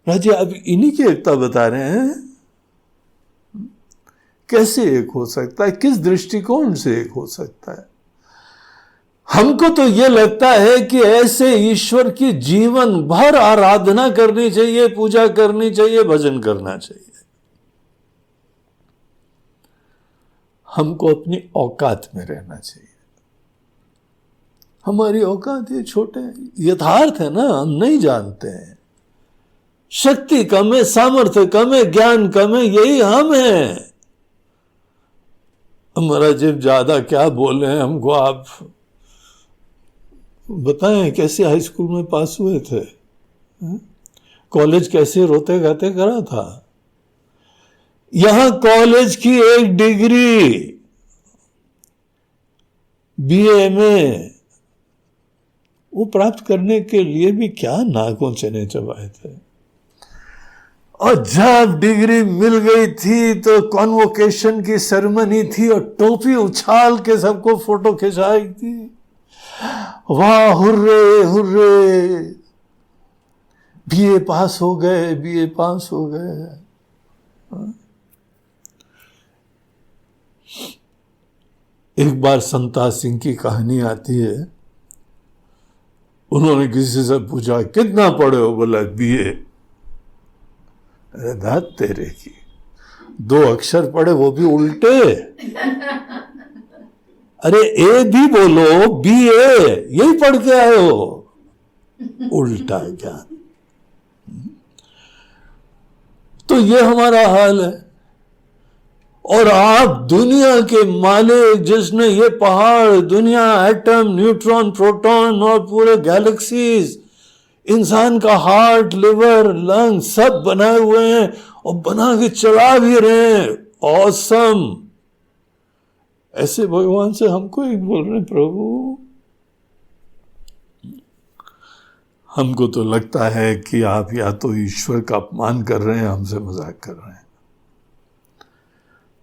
राजा अब इन्हीं की एकता बता रहे हैं। कैसे एक हो सकता है, किस दृष्टिकोण से एक हो सकता है? हमको तो यह लगता है कि ऐसे ईश्वर की जीवन भर आराधना करनी चाहिए, पूजा करनी चाहिए, भजन करना चाहिए। हमको अपनी औकात में रहना चाहिए। हमारी औकात ये छोटे, यथार्थ है ना, हम नहीं जानते हैं। शक्ति कम है, सामर्थ्य कम है, ज्ञान कम है, यही हम हैं। हमारा जब ज्यादा क्या बोल रहे हैं हमको आप बताएं, कैसे हाई स्कूल में पास हुए थे, कॉलेज कैसे रोते गाते करा था। यहां कॉलेज की एक डिग्री बीए में वो प्राप्त करने के लिए भी क्या नाकों चने चबाए थे। और जब डिग्री मिल गई थी तो कॉन्वोकेशन की सेरेमनी थी और टोपी उछाल के सबको फोटो खिंचाई थी। वाह, हुर्रे हुर्रे। बीए पास हो गए, बीए पास हो गए। एक बार संता सिंह की कहानी आती है, उन्होंने किसी से पूछा कितना पढ़े हो, बोला बीए। अरे दाद तेरे की, 2 अक्षर पढ़े वो भी उल्टे। अरे ए भी बोलो, बी ए, यही पढ़ के आए हो, उल्टा ज्ञान। तो ये हमारा हाल है। और आप दुनिया के मालिक, जिसने ये पहाड़, दुनिया, एटम, न्यूट्रॉन, प्रोटॉन और पूरे गैलेक्सीज, इंसान का हार्ट, लिवर, लंग सब बनाए हुए हैं और बना के चला भी रहे हैं। ऑसम। ऐसे भगवान से हमको एक बोल रहे, प्रभु हमको तो लगता है कि आप या तो ईश्वर का अपमान कर रहे हैं, हमसे मजाक कर रहे हैं।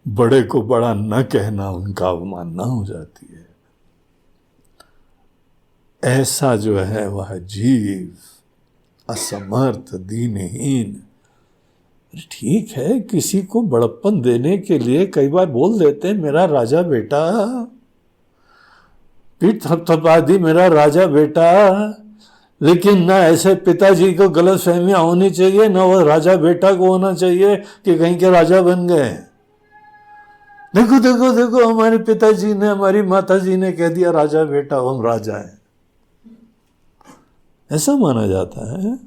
बड़े को बड़ा न कहना उनका अवमानना हो जाती है। ऐसा जो है वह जीव असमर्थ, दीनहीन। ठीक है, किसी को बड़प्पन देने के लिए कई बार बोल देते हैं मेरा राजा बेटा, पीठ थपथपा दी मेरा राजा बेटा, लेकिन ना ऐसे पिताजी को गलत फहमियां होनी चाहिए, ना वो राजा बेटा को होना चाहिए कि कहीं के राजा बन गए। देखो देखो देखो, हमारे पिताजी ने, हमारी माताजी ने कह दिया राजा बेटा, हम राजा हैं, ऐसा माना जाता है।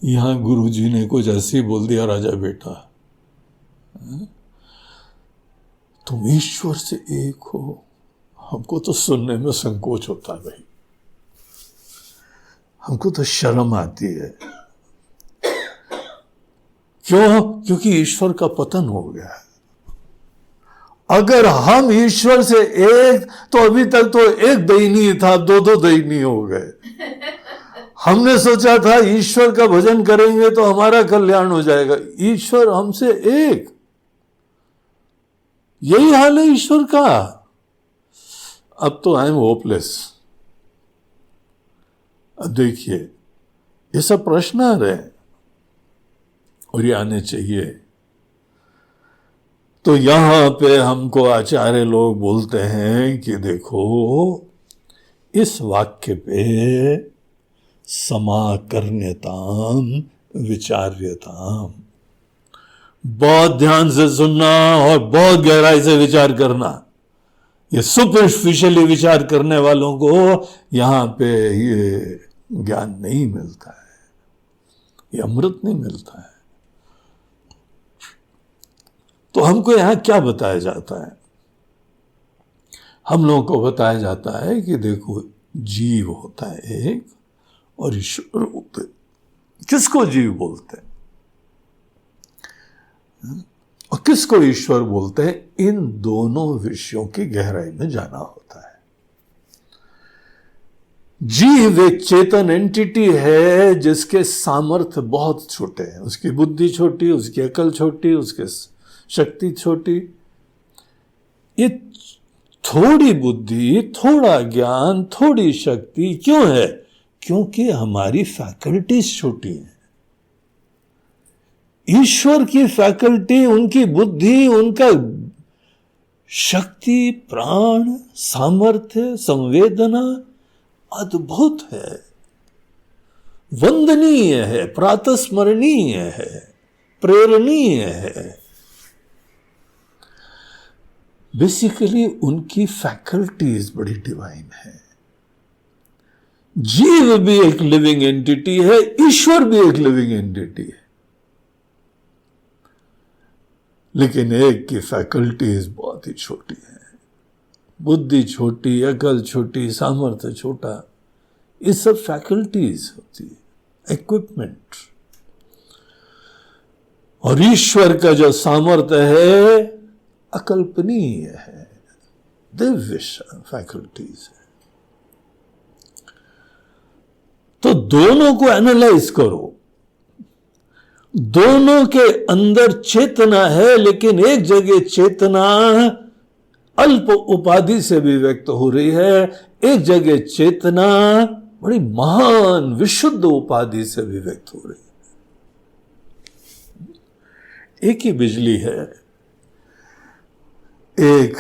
यहां गुरुजी ने कुछ ऐसे ही बोल दिया राजा बेटा, तुम ईश्वर से एक हो। हमको तो सुनने में संकोच होता है भाई, हमको तो शर्म आती है। क्यों? क्योंकि ईश्वर का पतन हो गया है। अगर हम ईश्वर से एक, तो अभी तक तो एक दैनी था, 2 दैनी हो गए। हमने सोचा था ईश्वर का भजन करेंगे तो हमारा कल्याण हो जाएगा, ईश्वर हमसे एक। यही हाल है ईश्वर का। अब तो आई एम होपलेस। अब देखिए, ये सब प्रश्न आ रहे हैं और ये आने चाहिए। तो यहां पे हमको आचार्य लोग बोलते हैं कि देखो, इस वाक्य पे समाकर्ण्यताम विचार्यताम, बहुत ध्यान से सुनना और बहुत गहराई से विचार करना। ये सुपरफिशियली विचार करने वालों को यहां पे ये ज्ञान नहीं मिलता है, ये अमृत नहीं मिलता है। तो हमको यहां क्या बताया जाता है? हम लोगों को बताया जाता है कि देखो, जीव होता है एक और ईश्वर होते। किसको जीव बोलते हैं और किसको ईश्वर बोलते हैं, इन दोनों विषयों की गहराई में जाना होता है। जीव एक चेतन एंटिटी है जिसके सामर्थ्य बहुत छोटे हैं, उसकी बुद्धि छोटी, उसकी अकल छोटी, उसके शक्ति छोटी। ये थोड़ी बुद्धि, थोड़ा ज्ञान, थोड़ी शक्ति क्यों है? क्योंकि हमारी फैकल्टीज छोटी हैं। ईश्वर की फैकल्टी, उनकी बुद्धि, उनका शक्ति, प्राण, सामर्थ्य, संवेदना अद्भुत है, वंदनीय है, प्रातस्मरणीय है, प्रेरणीय है। बेसिकली उनकी फैकल्टीज बड़ी डिवाइन है। जीव भी एक लिविंग एंटिटी है, ईश्वर भी एक लिविंग एंटिटी है, लेकिन एक की फैकल्टीज बहुत ही छोटी है। बुद्धि छोटी, अकल छोटी, सामर्थ्य छोटा, ये सब फैकल्टीज होती है, इक्विपमेंट। और ईश्वर का जो सामर्थ्य है अकल्पनीय है, दिव्य फैकल्टीज है। तो दोनों को एनालाइज करो। दोनों के अंदर चेतना है, लेकिन एक जगह चेतना अल्प उपाधि से भी व्यक्त हो रही है, एक जगह चेतना बड़ी महान विशुद्ध उपाधि से अभिव्यक्त हो रही है। एक ही बिजली है, एक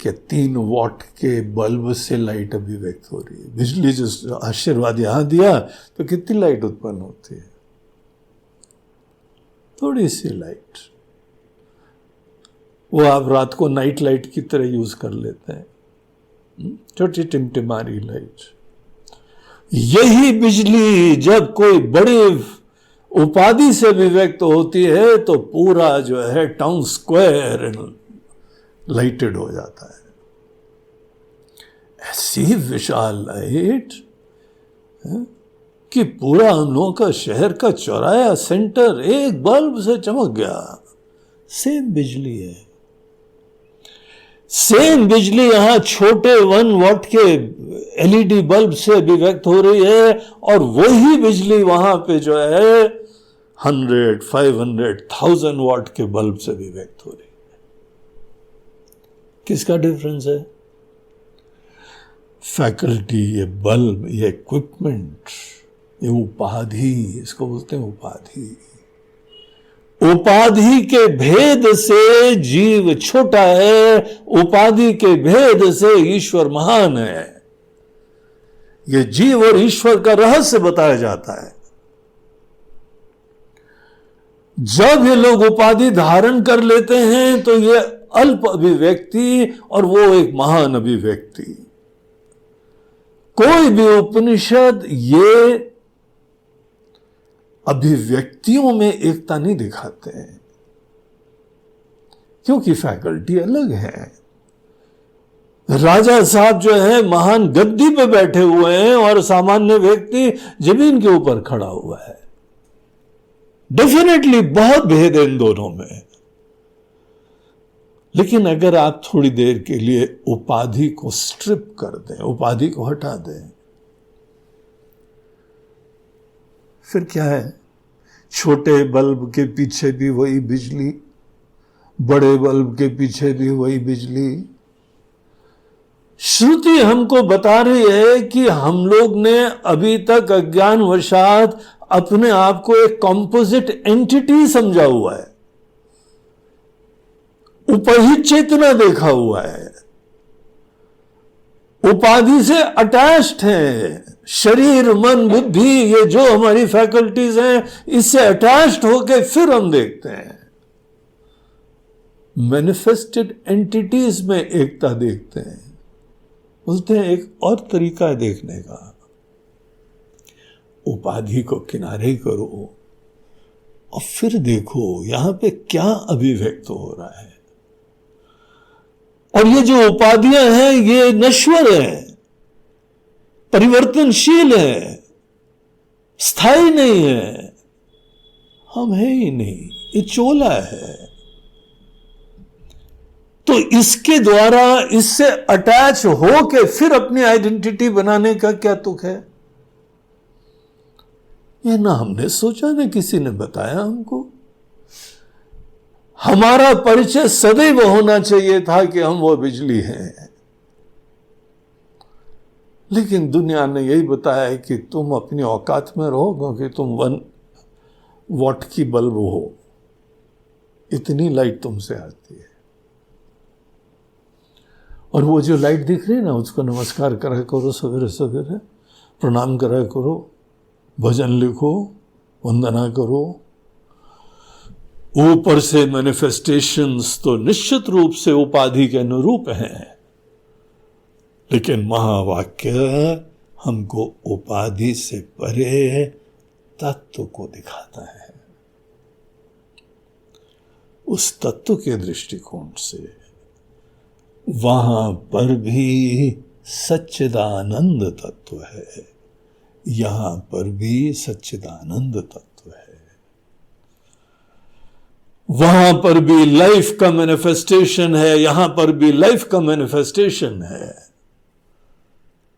या 3 वॉट के बल्ब से लाइट अभिव्यक्त हो रही है। बिजली जो आशीर्वाद यहां दिया तो कितनी लाइट उत्पन्न होती है? थोड़ी सी लाइट। वो आप रात को नाइट लाइट की तरह यूज कर लेते हैं, छोटी टिमटिमारी लाइट। यही बिजली जब कोई बड़ी उपाधि से अभिव्यक्त होती है तो पूरा जो है टाउन स्क्वायर लाइटेड हो जाता है। ऐसी विशाल लाइट कि पूरा हम लोगों का शहर का चौराहा सेंटर एक बल्ब से चमक गया। सेम बिजली है, सेम बिजली यहां छोटे 1 वॉट के एलईडी बल्ब से अभिव्यक्त हो रही है, और वही बिजली वहां पे जो है 100, 500, 1000 वॉट के बल्ब से अभिव्यक्त हो रही है। किसका डिफरेंस है? फैकल्टी, ये बल्ब, ये इक्विपमेंट, ये उपाधि, इसको बोलते हैं उपाधि। उपाधि के भेद से जीव छोटा है, उपाधि के भेद से ईश्वर महान है। ये जीव और ईश्वर का रहस्य बताया जाता है। जब ये लोग उपाधि धारण कर लेते हैं तो ये अल्प अभिव्यक्ति और वो एक महान अभिव्यक्ति। कोई भी उपनिषद ये अभिव्यक्तियों में एकता नहीं दिखाते हैं, क्योंकि फैकल्टी अलग है। राजा साहब जो है महान गद्दी पे बैठे हुए हैं और सामान्य व्यक्ति जमीन के ऊपर खड़ा हुआ है। डेफिनेटली बहुत भेद है इन दोनों में। लेकिन अगर आप थोड़ी देर के लिए उपाधि को स्ट्रिप कर दें, उपाधि को हटा दें, फिर क्या है? छोटे बल्ब के पीछे भी वही बिजली, बड़े बल्ब के पीछे भी वही बिजली। श्रुति हमको बता रही है कि हम लोग ने अभी तक अज्ञानवशात अपने आप को एक कॉम्पोजिट एंटिटी समझा हुआ है, उपहित चेतना देखा हुआ है, उपाधि से अटैच्ड है। शरीर, मन, बुद्धि, ये जो हमारी फैकल्टीज हैं, इससे अटैच्ड होकर फिर हम देखते हैं। मैनिफेस्टेड एंटिटीज में एकता देखते हैं। बोलते हैं एक और तरीका है देखने का, उपाधि को किनारे करो और फिर देखो यहां पे क्या अभिव्यक्त हो रहा है। और ये जो उपाधियां हैं ये नश्वर है, परिवर्तनशील है, स्थायी नहीं है। हम है ही नहीं, ये चोला है। तो इसके द्वारा, इससे अटैच होके फिर अपनी आइडेंटिटी बनाने का क्या तुक है? यह ना हमने सोचा, ना किसी ने बताया हमको। हमारा परिचय सदैव होना चाहिए था कि हम वो बिजली हैं, लेकिन दुनिया ने यही बताया है कि तुम अपनी औकात में रहो, क्योंकि तुम 1 वॉट की बल्ब हो, इतनी लाइट तुमसे आती है। और वो जो लाइट दिख रही है ना, उसको नमस्कार करा करो, सवेरे सवेरे प्रणाम करा करो, भजन लिखो, वंदना करो। ऊपर से मैनिफेस्टेशंस तो निश्चित रूप से उपाधि के अनुरूप हैं, लेकिन महावाक्य हमको उपाधि से परे तत्व को दिखाता है। उस तत्व के दृष्टिकोण से वहां पर भी सच्चिदानंद तत्व है, यहां पर भी सच्चिदानंद तत्व है। वहां पर भी लाइफ का मैनिफेस्टेशन है, यहां पर भी लाइफ का मैनिफेस्टेशन है।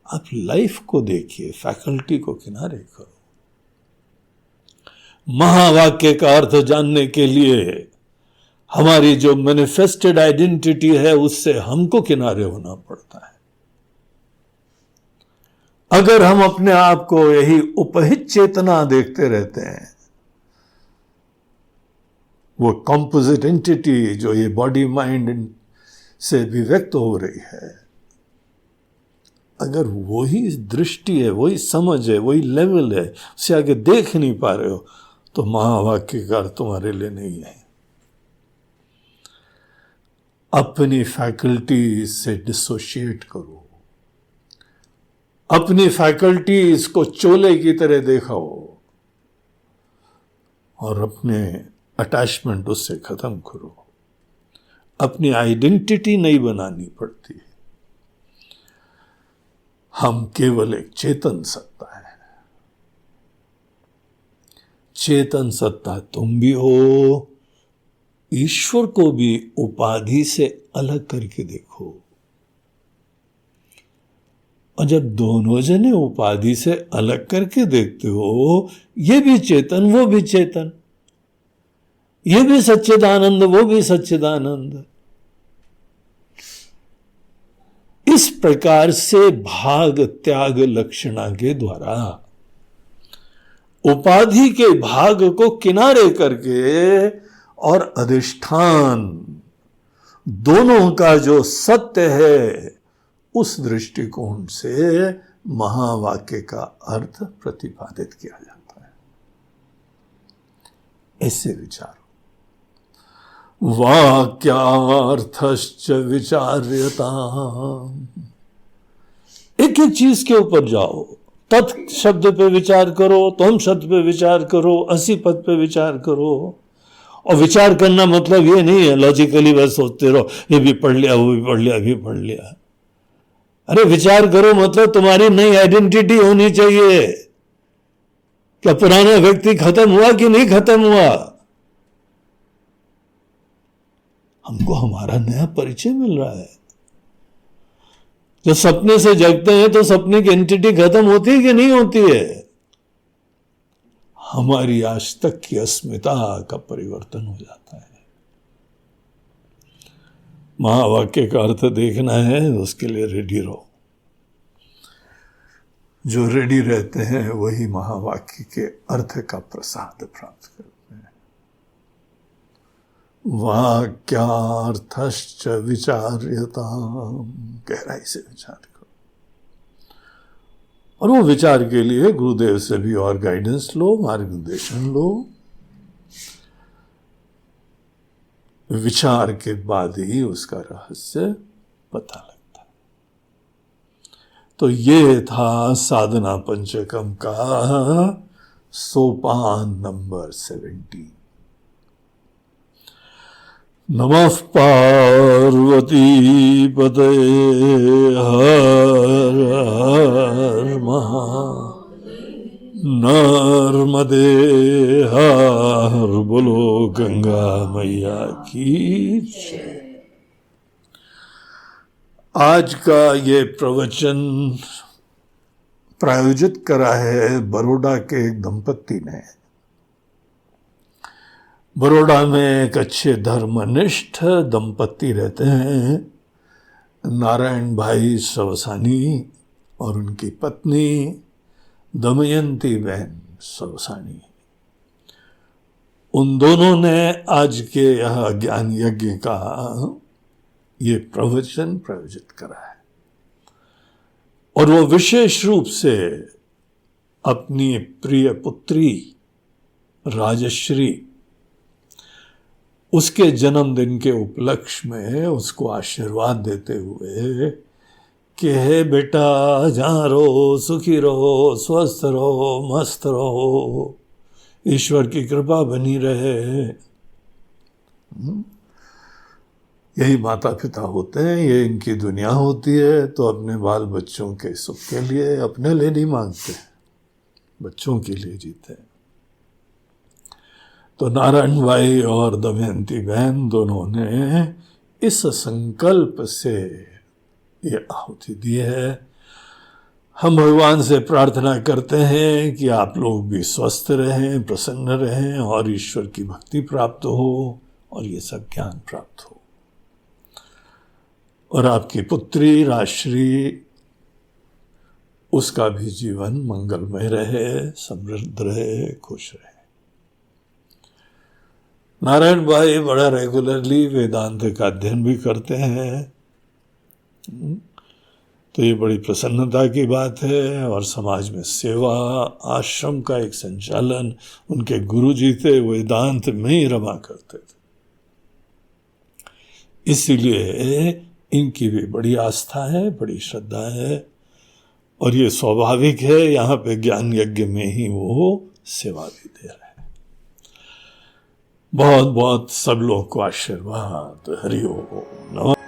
आप लाइफ को देखिए, फैकल्टी को किनारे करो। महावाक्य का अर्थ जानने के लिए हमारी जो मैनिफेस्टेड आइडेंटिटी है, उससे हमको किनारे होना पड़ता है। अगर हम अपने आप को यही उपहित चेतना देखते रहते हैं, वो कॉम्पोजिट एंटिटी जो ये बॉडी माइंड से भी व्यक्त हो रही है, अगर वही दृष्टि है, वही समझ है, वही लेवल है, उससे आगे देख नहीं पा रहे हो, तो महावाक्य का अर्थ तुम्हारे लिए नहीं है। अपनी फैकल्टी से डिसोशिएट करो, अपनी फैकल्टीज को चोले की तरह देखाओ और अपने अटैचमेंट उससे खत्म करो। अपनी आइडेंटिटी नहीं बनानी पड़ती, हम केवल एक चेतन सत्ता है। चेतन सत्ता तुम भी हो, ईश्वर को भी उपाधि से अलग करके देखो। और जब दोनों जने उपाधि से अलग करके देखते हो, ये भी चेतन वो भी चेतन, ये भी सच्चिदानंद वो भी सच्चिदानंद, इस प्रकार से भाग त्याग लक्षणा के द्वारा उपाधि के भाग को किनारे करके और अधिष्ठान दोनों का जो सत्य है, उस दृष्टिकोण से महावाक्य का अर्थ प्रतिपादित किया जाता है। ऐसे विचारो। वाक्यार्थश्च विचार्यता, एक एक चीज के ऊपर जाओ। तत् शब्द पे विचार करो, तुम शब्द पे विचार करो, असी पद पे विचार करो। और विचार करना मतलब ये नहीं है लॉजिकली बस सोचते रहो, ये भी पढ़ लिया, वो भी पढ़ लिया, भी पढ़ लिया। अरे विचार करो मतलब तुम्हारी नई आइडेंटिटी होनी चाहिए। क्या पुराना व्यक्ति खत्म हुआ कि नहीं खत्म हुआ? हमको हमारा नया परिचय मिल रहा है। जब सपने से जगते हैं तो सपने की एंटिटी खत्म होती है कि नहीं होती है? हमारी आज तक की अस्मिता का परिवर्तन हो जाता है। महावाक्य का अर्थ देखना है, उसके लिए रेडी रहो। जो रेडी रहते हैं वही महावाक्य के अर्थ का प्रसाद प्राप्त करते हैं। वाक्यार्थश्च विचार्यता, गहराई से विचार करो। और वो विचार के लिए गुरुदेव से भी और गाइडेंस लो, मार्गदर्शन लो। विचार के बाद ही उसका रहस्य पता लगता है। तो ये था साधना पंचकम का सोपान नंबर 17। नमः पार्वती पते हर हर नर्मदे हर, बोलो गंगा मैया की जय। आज का ये प्रवचन प्रायोजित करा है बड़ौदा के एक दंपति ने। बड़ौदा में एक अच्छे धर्मनिष्ठ दंपति रहते हैं, नारायण भाई सवसानी और उनकी पत्नी दमयंती बहन सवसानी। उन दोनों ने आज के यह ज्ञान यज्ञ का ये प्रवचन प्रायोजित करा है। और वो विशेष रूप से अपनी प्रिय पुत्री राजश्री, उसके जन्मदिन के उपलक्ष्य में उसको आशीर्वाद देते हुए कि हे बेटा, जहाँ रहो सुखी रहो, स्वस्थ रहो, मस्त रहो, ईश्वर की कृपा बनी रहे। यही माता पिता होते हैं, ये इनकी दुनिया होती है। तो अपने बाल बच्चों के सुख के लिए अपने लिए नहीं मांगते, बच्चों के लिए जीते हैं। तो नारायण भाई और दमयंती बहन दोनों ने इस संकल्प से ये आहुति दी है। हम भगवान से प्रार्थना करते हैं कि आप लोग भी स्वस्थ रहें, प्रसन्न रहें और ईश्वर की भक्ति प्राप्त हो और ये सब ज्ञान प्राप्त हो। और आपकी पुत्री राजश्री, उसका भी जीवन मंगलमय रहे, समृद्ध रहे, खुश रहे। नारायण भाई बड़ा रेगुलरली वेदांत का अध्ययन भी करते हैं, तो ये बड़ी प्रसन्नता की बात है। और समाज में सेवा, आश्रम का एक संचालन, उनके गुरुजी थे वेदांत में ही रमा करते थे, इसीलिए इनकी भी बड़ी आस्था है, बड़ी श्रद्धा है। और ये स्वाभाविक है, यहाँ पे ज्ञान यज्ञ में ही वो सेवा भी दे रहे हैं। बहुत बहुत सब लोग को आशीर्वाद। हरि ओम। नमः।